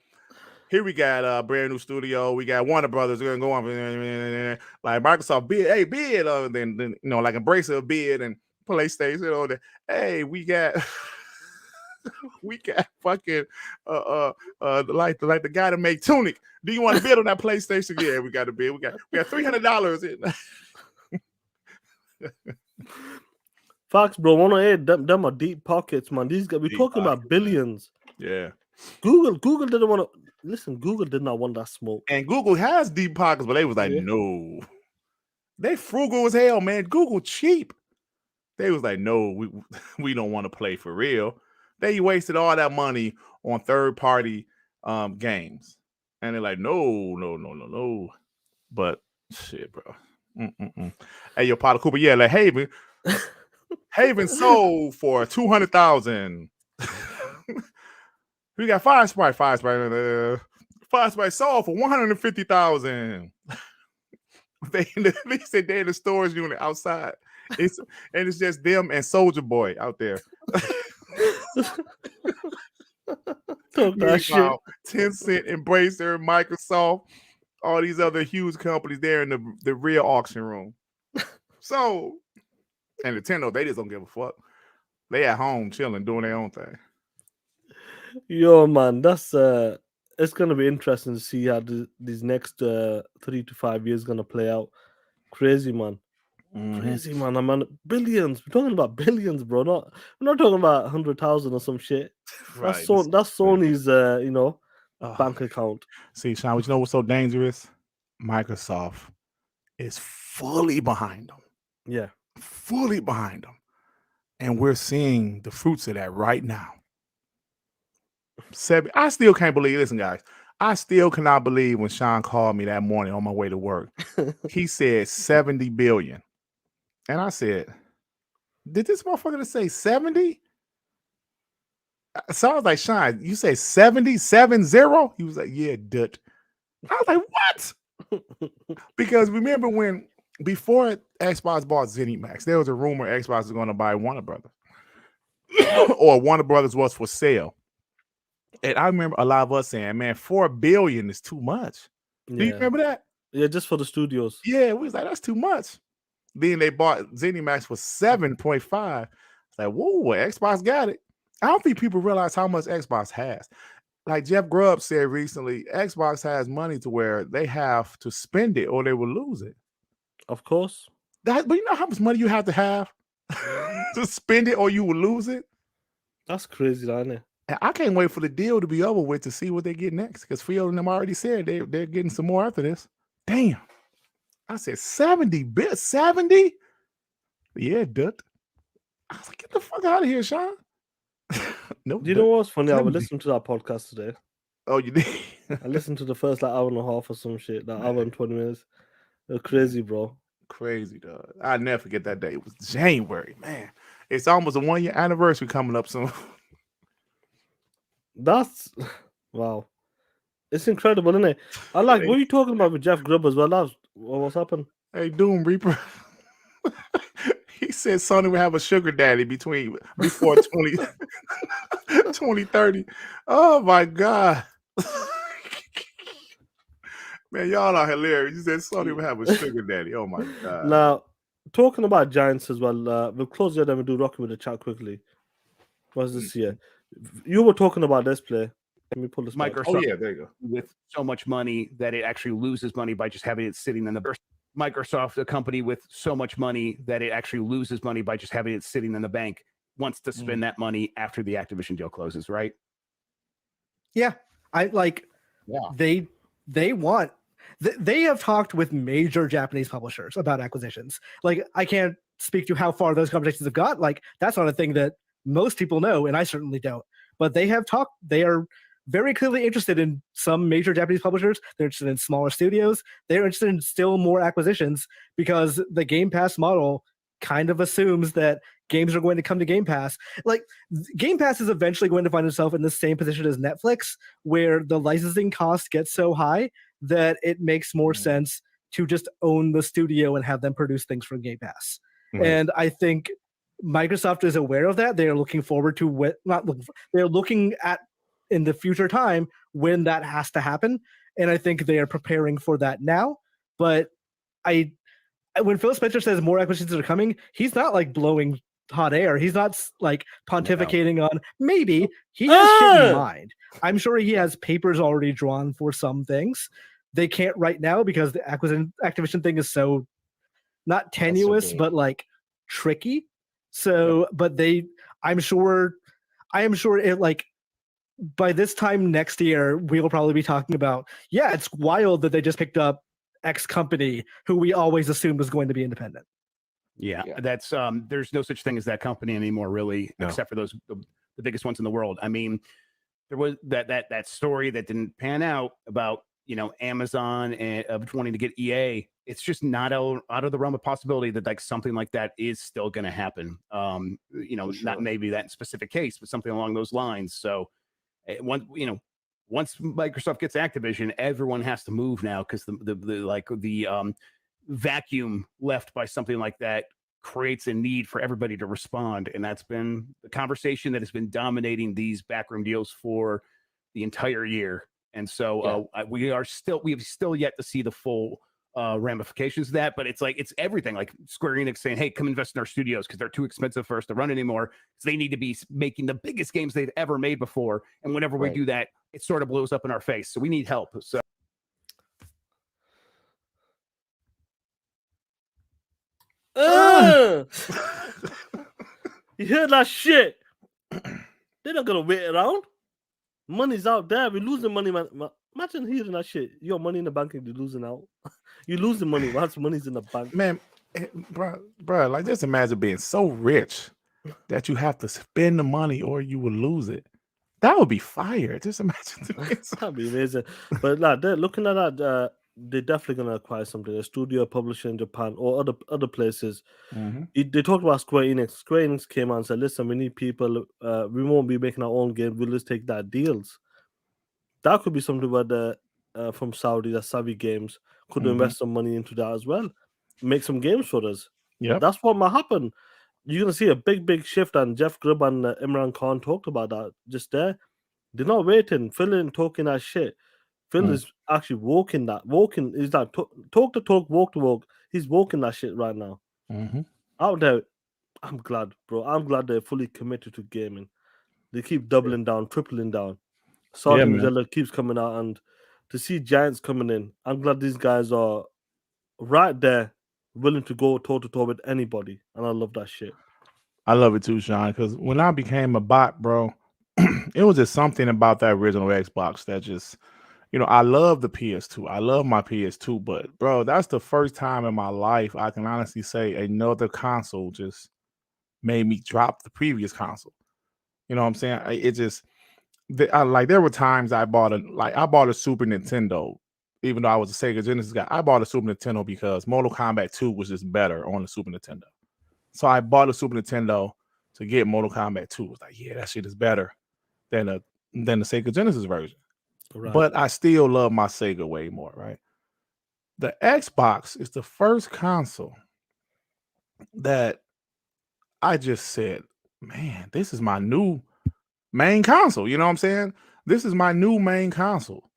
Here we got a brand new studio. We got Warner Brothers. We're gonna go on like Microsoft bid, hey, bid, then you know, like Embracer bid and PlayStation, you know, hey, we got fucking like the guy to make Tunic. Do you want to bid on that PlayStation? Yeah, we got to bid. We got $300. Facts, bro. 108. Them are deep pockets, man. These guys, we're talking about billions. Yeah. Google didn't want to listen. Google did not want that smoke. And Google has deep pockets, but they was like, no. They frugal as hell, man. Google cheap. They was like, no, we don't want to play for real. They wasted all that money on third-party games. And they're like, no. But shit, bro. Hey, yo, Potter Cooper, yeah, like Haven. Haven sold for $200,000. We got Fire Sprite sold for $150,000. They said they're in the storage unit outside. It's just them and Soldier Boy out there. Talk that shit. Tencent, Embracer, Microsoft, all these other huge companies there in the real auction room. So, and Nintendo, they just don't give a fuck. They at home chilling, doing their own thing. Yo, man, that's it's gonna be interesting to see how these next 3 to 5 years gonna play out. Crazy, man. Crazy, man. I'm on billions. We're talking about billions, bro. We're not talking about 100,000 or some shit. Right. That's Sony's bank account. See, Sean, you know what's so dangerous? Microsoft is fully behind them. Yeah. Fully behind them. And we're seeing the fruits of that right now. I still can't believe, listen, guys, I still cannot believe when Sean called me that morning on my way to work. He said 70 billion. And I said, did this motherfucker say 70? So I was like, Sean, you say 70? 70? He was like, yeah, Durt. I was like, what? Because remember when, before Xbox bought ZeniMax, there was a rumor Xbox was going to buy Warner Brothers. Or Warner Brothers was for sale. And I remember a lot of us saying, man, $4 billion is too much. Yeah. Do you remember that? Yeah, just for the studios. Yeah, we was like, that's too much. Then they bought ZeniMax for 7.5. It's like, whoa, Xbox got it. I don't think people realize how much Xbox has. Like Jeff Grubb said recently, Xbox has money to where they have to spend it or they will lose it. Of course. But you know how much money you have to spend it or you will lose it? That's crazy, isn't it? And I can't wait for the deal to be over with to see what they get next. Because Field and them already said they're getting some more after this. Damn. I said 70 bits. 70? Yeah, Durt. I was like, get the fuck out of here, Sean. No, Do you know what's funny? I was 70. listening to that podcast today. Oh, you did? I listened to the first like hour and a half or some shit, like hour and 20 minutes. It was crazy, bro. Crazy, dog. I'll never forget that day. It was January, man. It's almost a 1 year anniversary coming up soon. That's wow. It's incredible, isn't it? I like what are you talking about with Jeff Grubb as well? That's what's happened. Hey, Doom Reaper. He said Sony would have a sugar daddy before 2030. Oh my God. Man, y'all are hilarious. You said Sony would have a sugar daddy. Oh my God. Now, talking about Giants as well, we'll close it and we'll do Rocky with the chat quickly. What's this here? You were talking about this play. Let me pull this back. Microsoft. Oh, yeah, there you go. With so much money that it actually loses money by just having it sitting in the Microsoft, a company with so much money that it actually loses money by just having it sitting in the bank, wants to spend that money after the Activision deal closes, right? Yeah, they want. They have talked with major Japanese publishers about acquisitions. Like, I can't speak to how far those conversations have got. Like, that's not a thing that most people know, and I certainly don't. But they have talked. They are very clearly interested in some major Japanese publishers. They're interested in smaller studios. They're interested in still more acquisitions because the Game Pass model kind of assumes that games are going to come to Game Pass. Like, Game Pass is eventually going to find itself in the same position as Netflix, where the licensing cost gets so high that it makes more sense to just own the studio and have them produce things for Game Pass. And I think Microsoft is aware of that. They are looking forward to they're looking at in the future time when that has to happen. And I think they are preparing for that now. But when Phil Spencer says more acquisitions are coming, he's not like blowing hot air. He's not like pontificating on maybe. He has shit in mind. I'm sure he has papers already drawn for some things. They can't right now because the Activision thing is so not tenuous, but like tricky. So, but I am sure it like by this time next year, we'll probably be talking about, yeah, it's wild that they just picked up X company who we always assumed was going to be independent. Yeah, that's there's no such thing as that company anymore, really, except for those the biggest ones in the world. I mean, there was that story that didn't pan out about Amazon of wanting to get EA. It's just not out of the realm of possibility that like something like that is still going to happen. Not maybe that specific case, but something along those lines. So once Microsoft gets Activision, everyone has to move now because the vacuum left by something like that creates a need for everybody to respond, and that's been the conversation that has been dominating these backroom deals for the entire year. And so we have still yet to see the full ramifications of that, but it's everything like Square Enix saying, hey, come invest in our studios because they're too expensive for us to run anymore, so they need to be making the biggest games they've ever made before, and whenever we do that, it sort of blows up in our face, so we need help. So you hear that shit? They're not gonna wait around. Money's out there. We're losing money, man. Imagine hearing that shit. You got money in the bank and you're losing out. You're losing money. Once money's in the bank, man, bro, like just imagine being so rich that you have to spend the money or you will lose it. That would be fire. Just imagine. That'd be amazing. But like, they're looking at that. They're definitely gonna acquire something. A studio publisher in Japan or other places. They talked about Square Enix. Square Enix came out and said, "Listen, we need people. We won't be making our own game. We'll just take that deals." That could be something where the from Saudi, the Savvy Games, could invest some money into that as well. Make some games for us. Yeah, that's what might happen. You're gonna see a big shift, and Jeff Grubb and Imran Khan talked about that just there. They're not waiting. Phil ain't talking that shit. Phil is actually walking. Is that talk to talk, walk to walk. He's walking that shit right now. Out there, I'm glad, bro. I'm glad they're fully committed to gaming. They keep doubling down, tripling down. Satya Nadella keeps coming out, and to see Giants coming in, I'm glad these guys are right there, willing to go toe to toe with anybody, and I love that shit. I love it too, Sean, because when I became a bot, bro, it was just something about that original Xbox that just, I love the PS2. I love my PS2, but bro, that's the first time in my life I can honestly say another console just made me drop the previous console. You know what I'm saying? It just, there were times I bought a Super Nintendo, even though I was a Sega Genesis guy. I bought a Super Nintendo because Mortal Kombat 2 was just better on the Super Nintendo. So I bought a Super Nintendo to get Mortal Kombat 2. It was like, yeah, that shit is better than the Sega Genesis version. Right. But I still love my Sega way more, right? The Xbox is the first console that I just said, man, this is my new main console. You know what I'm saying? This is my new main console.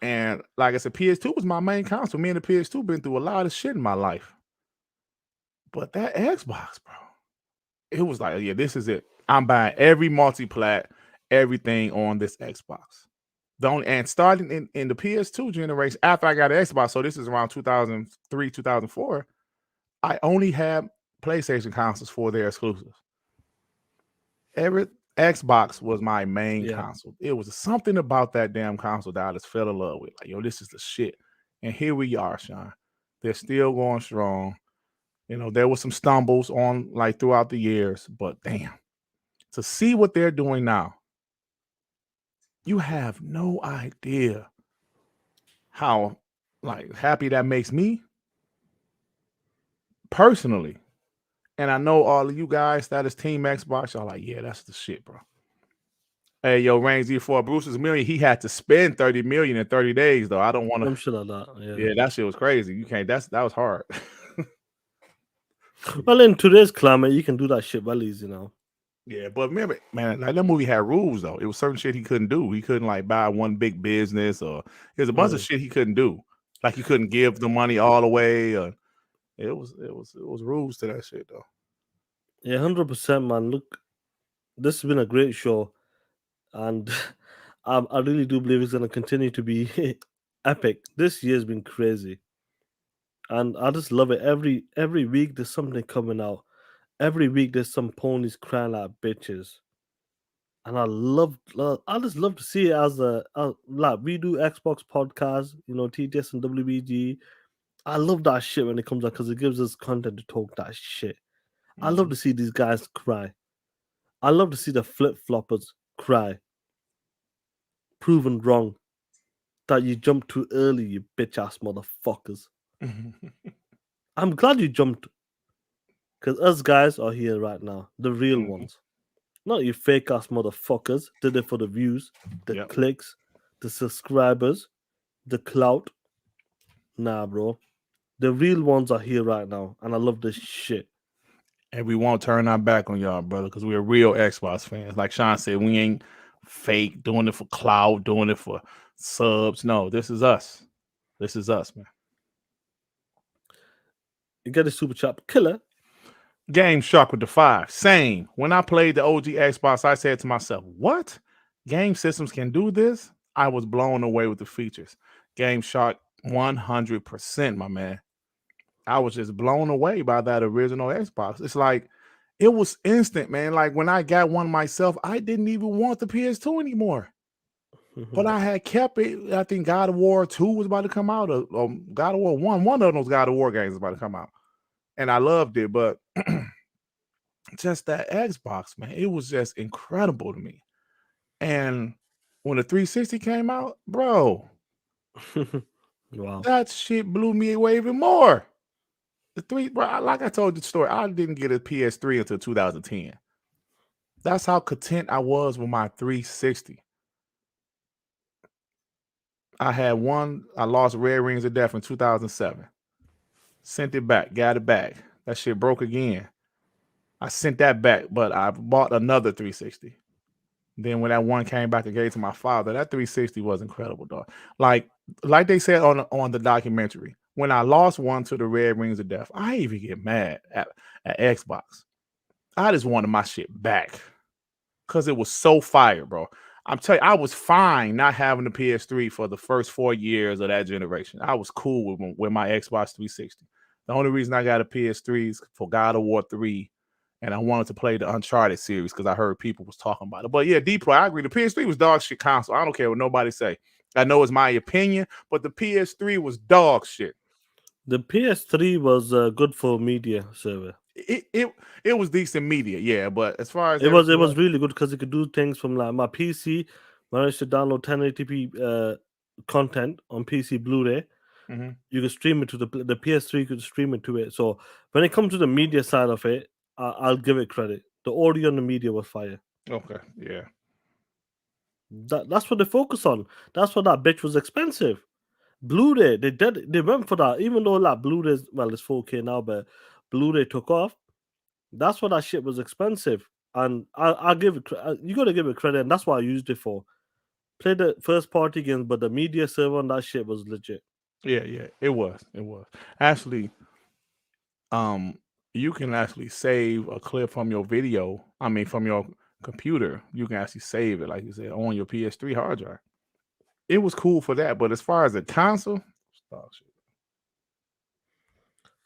And like I said, PS2 was my main console. Me and the PS2 been through a lot of shit in my life. But that Xbox, bro, it was like, yeah, this is it. I'm buying every multi-plat, everything on this Xbox. And starting in the PS2 generation, after I got an Xbox, so this is around 2003, 2004, I only had PlayStation consoles for their exclusives. Every Xbox was my main console. It was something about that damn console that I just fell in love with. Like, yo, this is the shit. And here we are, Sean. They're still going strong. There were some stumbles on throughout the years, but damn, to see what they're doing now, you have no idea how happy that makes me personally. And I know all of you guys that is Team Xbox, y'all like, yeah, that's the shit, bro. Hey, yo, Reigns for Bruce's million, he had to spend 30 million in 30 days, though. I don't want to. Some shit like that. Yeah, that shit was crazy. You can't. That was hard. Well, in today's climate, you can do that shit well easy now. Yeah, but remember, man, that movie had rules though. It was certain shit he couldn't do. He couldn't buy one big business, or there's a bunch of shit he couldn't do. Like he couldn't give the money all away. It was rules to that shit though. Yeah, 100%, man. Look, this has been a great show, and I really do believe it's gonna continue to be epic. This year's been crazy, and I just love it. Every week there's something coming out. Every week there's some ponies crying like bitches, and I just love to see it as like we do Xbox podcast, TTS and WBG. I love that shit when it comes out because it gives us content to talk that shit. I love to see these guys cry. I love to see the flip floppers cry. Proven wrong that you jumped too early, you bitch ass motherfuckers. I'm glad you jumped because us guys are here right now, the real ones. Not you fake ass motherfuckers. Did it for the views, the clicks, the subscribers, the clout. Nah, bro. The real ones are here right now, and I love this shit. And we won't turn our back on y'all, brother, because we're real Xbox fans. Like Sean said, we ain't fake doing it for clout, doing it for subs. No, this is us. This is us, man. You get a super chat killer. Game Shark with the 5. Same. When I played the OG Xbox, I said to myself, what? Game systems can do this? I was blown away with the features. Game Shark 100%, my man. I was just blown away by that original Xbox. It's like, it was instant, man. Like when I got one myself, I didn't even want the PS2 anymore. But I had kept it. I think God of War 2 was about to come out, or God of War 1. One of those God of War games was about to come out. And I loved it, but just that Xbox, man, it was just incredible to me. And when the 360 came out, bro, wow, that shit blew me away even more. Bro, like I told you the story, I didn't get a PS3 until 2010. That's how content I was with my 360. I had one, I lost Red Rings of Death in 2007. Sent it back, got it back. That shit broke again. I sent that back, but I bought another 360. Then when that one came back and gave it to my father, that 360 was incredible, dog. Like they said on the documentary, when I lost one to the Red Rings of Death, I even get mad at Xbox. I just wanted my shit back because it was so fire, bro. I'm telling you, I was fine not having the PS3 for the first 4 years of that generation. I was cool with my Xbox 360. The only reason I got a PS3 is for God of War 3 and I wanted to play the Uncharted series because I heard people was talking about it. But yeah, D-Pro, I agree. The PS3 was dog shit console. I don't care what nobody say. I know it's my opinion, but the PS3 was dog shit. The PS3 was good for media server. It was decent media, yeah. But as far as it was really good because it could do things from like my PC. Managed to download 1080p content on PC Blu-ray. Mm-hmm. You could stream it to the PS3. Could stream it to it. So when it comes to the media side of it, I'll give it credit. The audio and the media was fire. Okay, yeah. That's what they focus on. That's why that bitch was expensive. Blu-ray, they went for that. Even though like Blu-ray, well, it's 4K now, but Blu-ray took off. That's why that shit was expensive. And I'll give it. You gotta give it credit, and that's what I used it for. Play the first party games, but the media server on that shit was legit. Yeah, it was. Actually, you can actually save a clip from your video. I mean, from your computer, you can actually save it, like you said, on your PS3 hard drive. It was cool for that, but as far as a console, stop shit.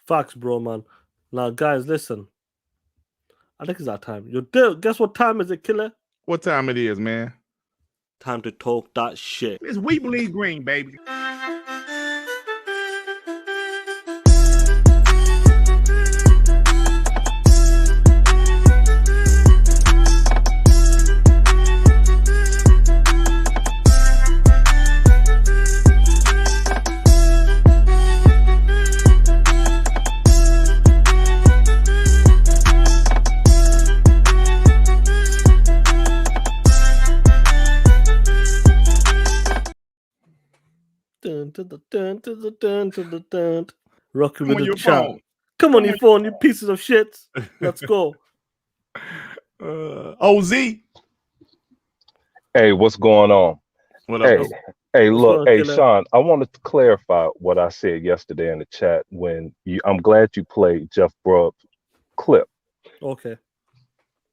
Facts, bro, man. Now, guys, listen. I think it's that time. Guess what time is it, killer? What time it is, man? Time to talk that shit. It's We Believe Green, baby. Rocking with the phone. chat. Come on your phone, you pieces of shit. Let's go. OZ. Hey, what's going on? What up? Hey, What's look, going on, hey, killer? Sean, I wanted to clarify what I said yesterday in the chat I'm glad you played Jeff Grubb's clip. Okay.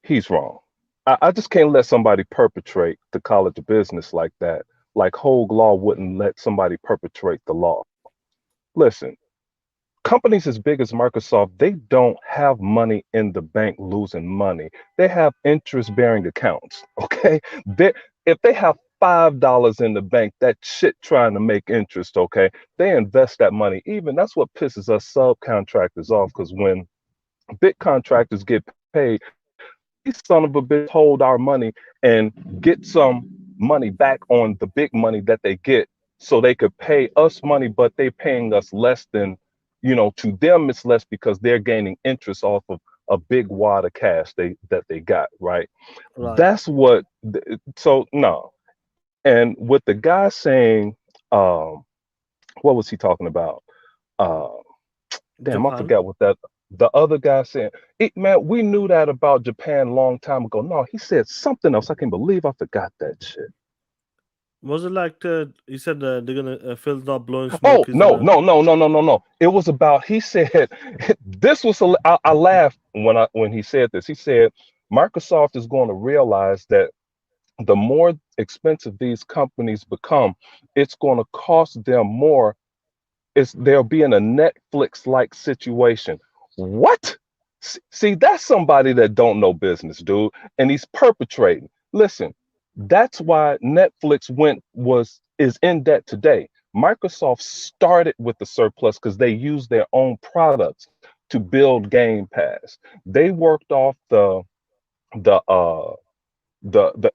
He's wrong. I just can't let somebody perpetrate the College of Business like that. Like Hogue Law wouldn't let somebody perpetrate the law. Listen, companies as big as Microsoft, they don't have money in the bank losing money. They have interest-bearing accounts, okay? If they have $5 in the bank, that shit trying to make interest, okay? They invest that money. Even that's what pisses us subcontractors off, because when big contractors get paid, these son of a bitch hold our money and get some money back on the big money that they get, so they could pay us money, but they're paying us less than, to them it's less because they're gaining interest off of a big wad of cash that they got, right? That's what, so no. And with the guy saying, what was he talking about? Damn, Japan? I forgot what the other guy said. Man, we knew that about Japan a long time ago. No, he said something else. I can't believe I forgot that shit. Was it like he said they're gonna Phil's not blowing smoke? Oh no. It was about, he said this was I laughed when he said this. He said Microsoft is going to realize that the more expensive these companies become, it's going to cost them more. They'll be in a Netflix-like situation. What? See, that's somebody that don't know business, dude, and he's perpetrating. Listen, that's why Netflix is in debt today. Microsoft started with the surplus because they used their own products to build Game Pass. They worked off the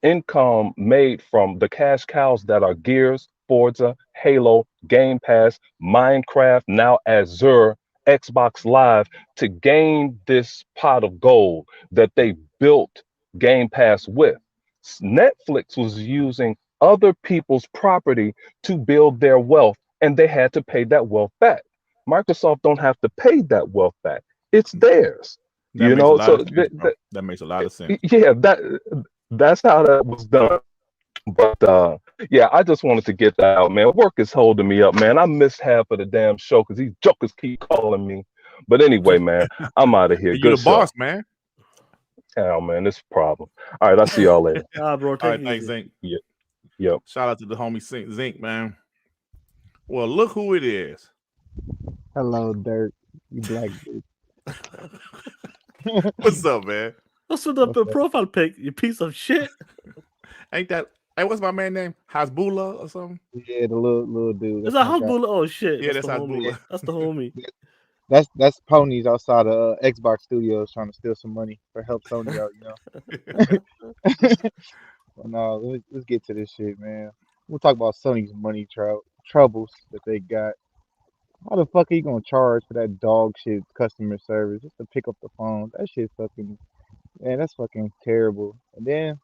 income made from the cash cows that are Gears, Forza, Halo, Game Pass, Minecraft, now Azure, Xbox Live, to gain this pot of gold that they built Game Pass with. Netflix was using other people's property to build their wealth, and they had to pay that wealth back. Microsoft don't have to pay that wealth back. It's theirs. That makes a lot of sense. Yeah, that's how that was done. But yeah, I just wanted to get that out, man. Work is holding me up, man. I missed half of the damn show because these jokers keep calling me. But anyway, man, I'm out of here. You're the boss, man. Oh man, this is a problem. All right, I'll see y'all later. Bro, all right, thanks, Zink. Yep. Shout out to the homie Zink, man. Well, look who it is. Hello, Durt. You black dude. What's up, man? What's with the profile pic? You piece of shit. Ain't that? Hey, what's my man name? Hasbullah or something? Yeah, the little dude. Is That's that my guy. Hasbullah? Oh shit. Yeah, That's that's the homie. Hasbullah. That's the homie. That's ponies outside of Xbox Studios trying to steal some money or help Sony out, Well, no, let's get to this shit, man. We'll talk about Sony's money troubles that they got. How the fuck are you gonna charge for that dog shit customer service just to pick up the phone? That shit fucking, man, that's fucking terrible. And then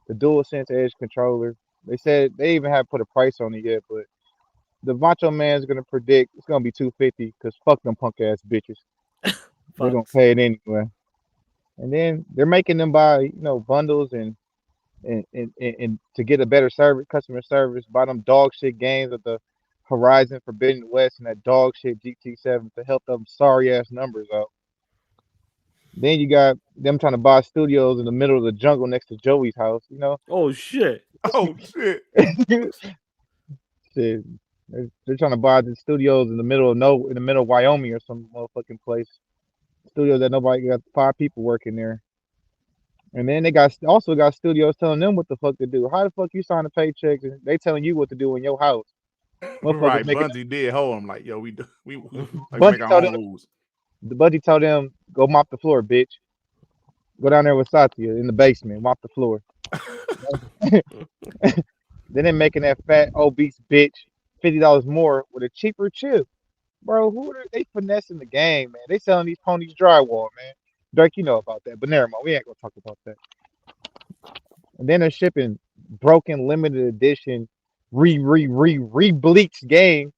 the DualSense Edge controller, they said they even haven't put a price on it yet, but the Macho Man's gonna predict it's gonna be $250 because fuck them punk ass bitches. They're gonna pay it anyway. And then they're making them buy, bundles and to get a better service, customer service, buy them dog shit games at the Horizon Forbidden West and that dog shit GT7 to help them sorry ass numbers out. Then you got them trying to buy studios in the middle of the jungle next to Joey's house, Oh shit. Oh shit. Shit. They're trying to buy the studios in the middle of Wyoming or some motherfucking place. Studios that nobody got 5 people working there. And then they also got studios telling them what the fuck to do. How the fuck you sign a paycheck and they telling you what to do in your house? Right, Bungie did hold them like, yo, we like Bungie make our own rules. The Bungie told them, go mop the floor, bitch. Go down there with Satya in the basement, mop the floor. Then they making that fat obese bitch $50 more with a cheaper chip. Bro, they finessing the game, man. They selling these ponies drywall, man. Dirk, you know about that, but never mind. We ain't gonna talk about that. And then they're shipping broken limited edition re-bleached game.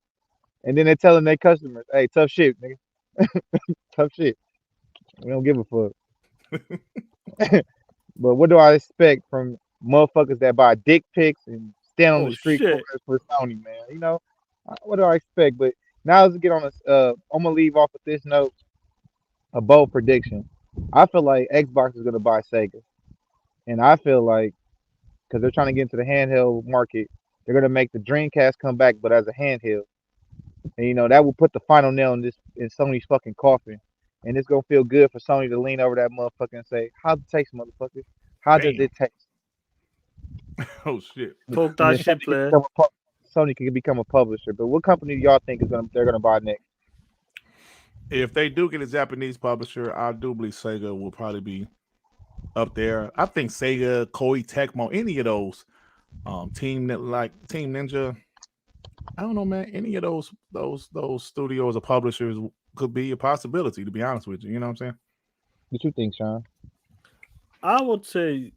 And then they're telling their customers, hey, tough shit, nigga. Tough shit. We don't give a fuck. But what do I expect from motherfuckers that buy dick pics and stand on the street corners for Sony, man? What do I expect? But now let's get on this. I'm gonna leave off with this note. A bold prediction. I feel like Xbox is gonna buy Sega, and I feel like because they're trying to get into the handheld market, they're gonna make the Dreamcast come back, but as a handheld. And that will put the final nail in Sony's fucking coffin. And it's gonna feel good for Sony to lean over that motherfucker and say, "How's it taste, motherfucker? How does it taste?" Oh shit! Talk that shit, player. Sony can become a publisher, but what company do y'all think they're gonna buy next? If they do get a Japanese publisher, I do believe Sega will probably be up there. I think Sega, Koei Tecmo, any of those, Team Ninja. I don't know, man. Any of those studios or publishers could be a possibility. To be honest with you, you know what I'm saying? What you think, Sean? I would say,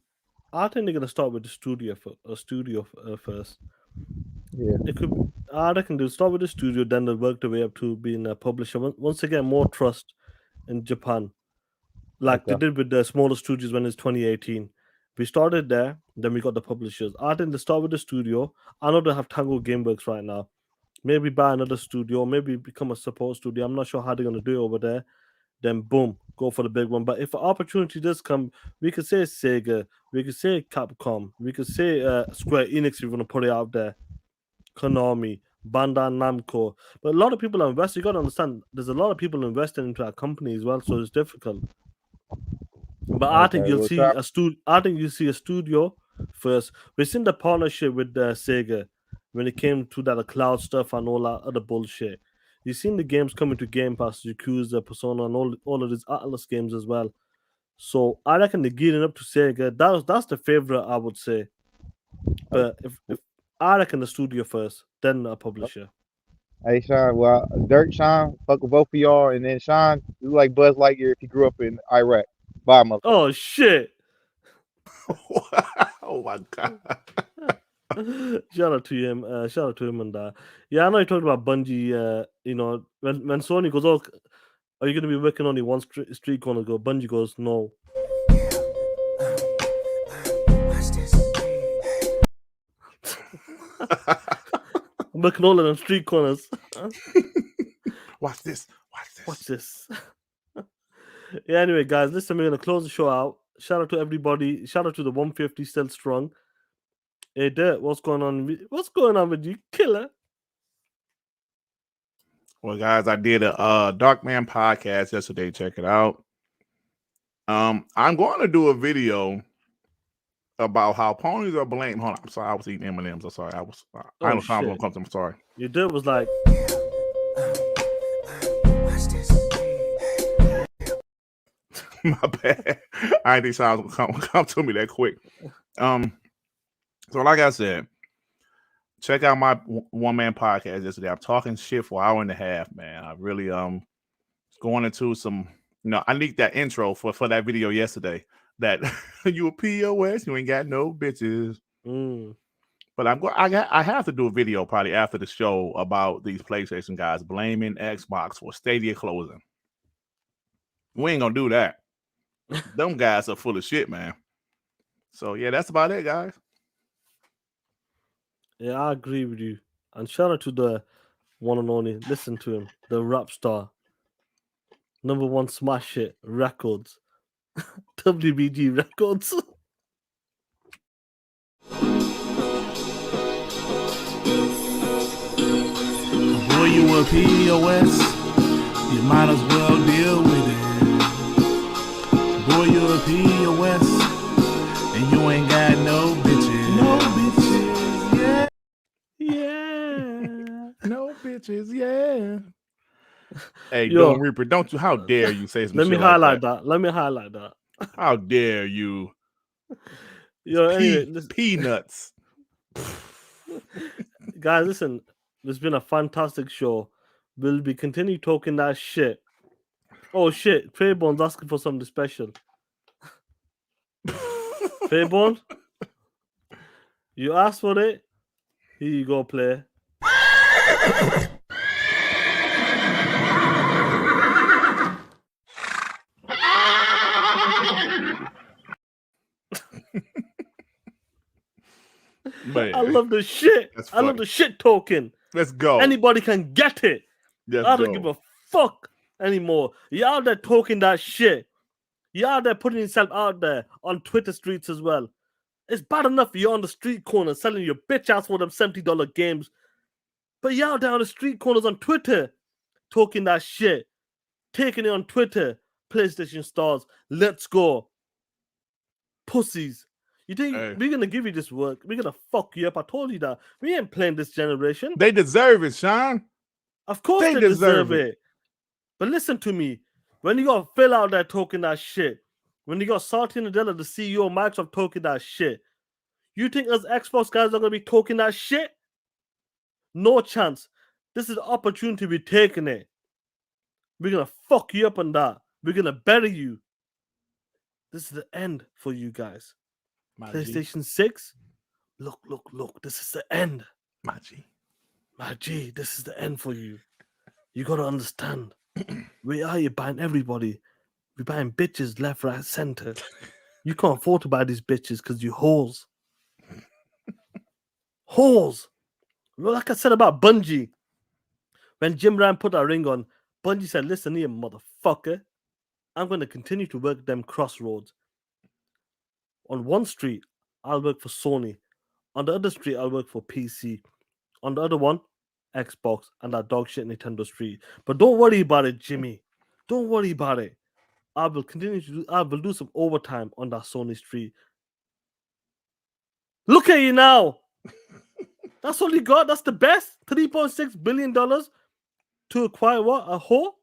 I think they're gonna start with the studio first. Yeah, it could. I reckon they'll start with the studio, then they'll work their way up to being a publisher. Once they get more trust in Japan, like they did with the smaller studios when it's 2018. We started there, then we got the publishers. I think they start with the studio. I know they have Tango Gameworks right now. Maybe buy another studio, maybe become a support studio. I'm not sure how they're gonna do it over there. Then boom, go for the big one. But if an opportunity does come, we could say Sega, we could say Capcom, we could say Square Enix if you want to put it out there, Konami, Bandai Namco. But a lot of people are investing. You got to understand, there's a lot of people investing into our company as well, so it's difficult. But I think you'll see a studio. I think you see a studio first. We've seen the partnership with Sega when it came to that cloud stuff and all that other bullshit. You've seen the games coming to Game Pass, Yakuza, Persona, and all of these Atlas games as well. So I reckon they're gearing up to Sega. That's the favorite, I would say. But if I reckon the studio first, then a publisher. Hey, Sean. Well, Durt, Sean, fuck with both of y'all, and then Sean, you like Buzz Lightyear if he grew up in Iraq. Bye, motherfucker. Oh shit! Oh my god! Shout out to him. Shout out to him and that. Yeah, I know you talked about Bungie. When Sony goes, "Oh, are you going to be working only one street corner?" Go, Bungie goes, "No." I'm working all of them street corners. Watch this. Watch this. Yeah. Anyway, guys, listen. We're gonna close the show out. Shout out to everybody. Shout out to the 150 still strong. Hey, Durt, what's going on? What's going on with you, killer? Well, guys, I did a Dark Man podcast yesterday. Check it out. I'm going to do a video about how ponies are blamed. Hold on, I'm sorry, I was eating M&Ms. I'm sorry, I know time gonna come. I'm sorry. Your Durt was like. My bad. I didn't think sounds gonna come to me that quick. So like I said, check out my one-man podcast yesterday. I'm talking shit for an hour and a half, man. I really going into some. I leaked that intro for that video yesterday. That you a POS, you ain't got no bitches. But I have to do a video probably after the show about these PlayStation guys blaming Xbox for Stadia closing. We ain't gonna do that. Them guys are full of shit, man. So yeah, that's about it, guys. Yeah, I agree with you. And shout out to the one and only. Listen to him, the rap star, #1 smash hit records, WBG records. Boy, you a POS, you might as well deal with it. Boy, you a POS, and you ain't got no bitches. No bitches, yeah. Yeah. No bitches, yeah. Hey, Yo, Don Reaper, don't you? How dare you say some let me shit highlight like that? Let me highlight that. How dare you? Yo, anyway, peanuts. Guys, listen, it's been a fantastic show. We'll be continue talking that shit. Oh shit, Fairborn's asking for something special. Fairborn, you asked for it. Here you go, player. Man, I love the shit. I love the shit talking. Let's go. Anybody can get it. I don't give a fuck anymore. You're out there talking that shit. You're out there putting yourself out there on Twitter streets as well. It's bad enough you're on the street corner selling your bitch ass for them $70 games. But you're out there on the street corners on Twitter talking that shit. Taking it on Twitter. PlayStation stars. Let's go. Pussies. You think we're going to give you this work? We're going to fuck you up. I told you that. We ain't playing this generation. They deserve it, Sean. Of course they deserve it. But listen to me. When you got Phil out there talking that shit, when you got Satya Nadella, the CEO of Microsoft, talking that shit, you think us Xbox guys are going to be talking that shit? No chance. This is the opportunity we're taking it. We're going to fuck you up on that. We're going to bury you. This is the end for you guys. PlayStation 6? Look. This is the end. My G, this is the end for you. You got to understand. We are you buying everybody. We're buying bitches left, right, center. You can't afford to buy these bitches because you whores. Whores. Like I said about Bungie. When Jim Ryan put that ring on, Bungie said, listen here, motherfucker. I'm going to continue to work them crossroads. On one street, I'll work for Sony. On the other street, I'll work for PC. On the other one, Xbox and that dog shit Nintendo Street. But don't worry about it, Jimmy. Don't worry about it. I will do some overtime on that Sony Street. Look at you now. That's all you got. That's the best. $3.6 billion to acquire what? A whore?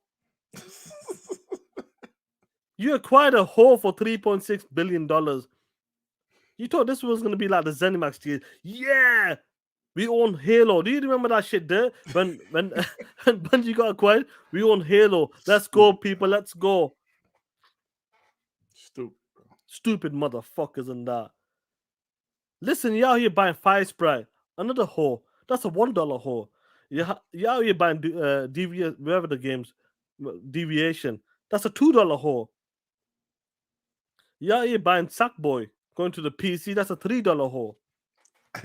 You acquired a whore for $3.6 billion. You thought this was going to be like the ZeniMax deal. Yeah. We own Halo. Do you remember that shit there? When Bungie got acquired, we own Halo. Let's go, people. Let's go. Stupid motherfuckers and that. Listen, you're out here buying Fire Sprite. Another whore. That's a $1 whore. You're out here buying wherever the games, Deviation. That's a $2 whore. You're out here buying Sackboy. Going to the PC. That's a $3 whore.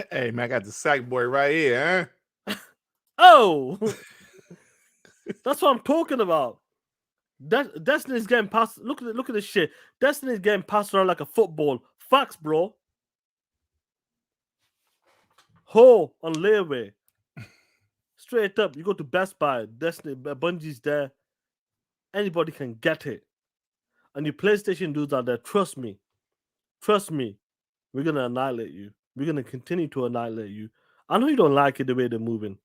Hey, man, I got the sack boy right here, huh? Oh! That's what I'm talking about. Destiny's getting passed. Look at this shit. Destiny's getting passed around like a football. Facts, bro. Ho on layaway. Straight up, you go to Best Buy. Destiny, Bungie's there. Anybody can get it. And you PlayStation dudes out there, trust me, we're gonna annihilate you. We're gonna continue to annihilate you. I know you don't like it the way they're moving.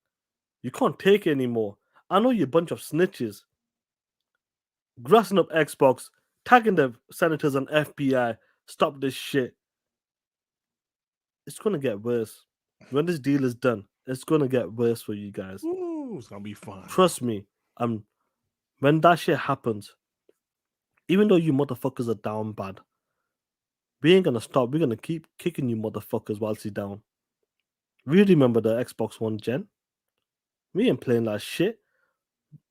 You can't take it anymore. I know you're a bunch of snitches. Grassing up Xbox, tagging the senators and FBI. Stop this shit. It's gonna get worse. When this deal is done, it's gonna get worse for you guys. Ooh, it's gonna be fun. Trust me. When that shit happens, even though you motherfuckers are down bad, we ain't gonna stop. We're gonna keep kicking you motherfuckers whilst you're down. We remember the Xbox One gen. We ain't playing that shit.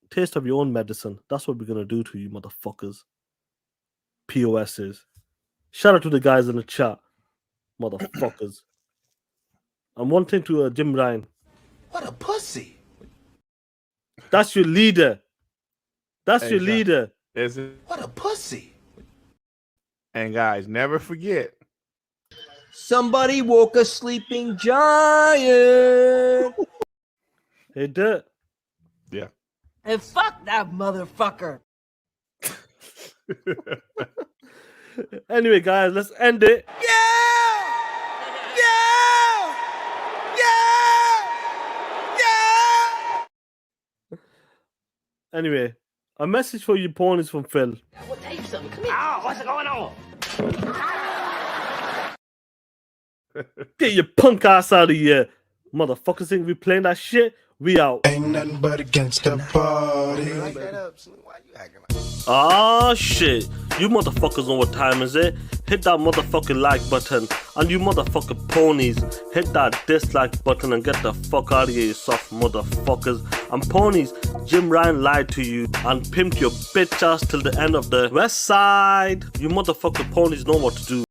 Taste of your own medicine. That's what we're gonna do to you motherfuckers. POSs. Shout out to the guys in the chat. Motherfuckers. And one thing to Jim Ryan. What a pussy. That's your leader. That's your leader. What a pussy. And guys, never forget. Somebody woke a sleeping giant. Hey, Durt. Yeah. And fuck that motherfucker. Anyway, guys, let's end it. Anyway, a message for you ponies from Phil. I will tell you something. Come here. Oh, what's going on? Get your punk ass out of here. Motherfuckers think we playing that shit. We out. Ain't nothing but against the party. Ah, shit. You motherfuckers know what time is it? Hit that motherfucking like button. And you motherfucking ponies, hit that dislike button and get the fuck out of here, you soft motherfuckers. And ponies, Jim Ryan lied to you and pimped your bitch ass till the end of the West Side. You motherfucking ponies know what to do.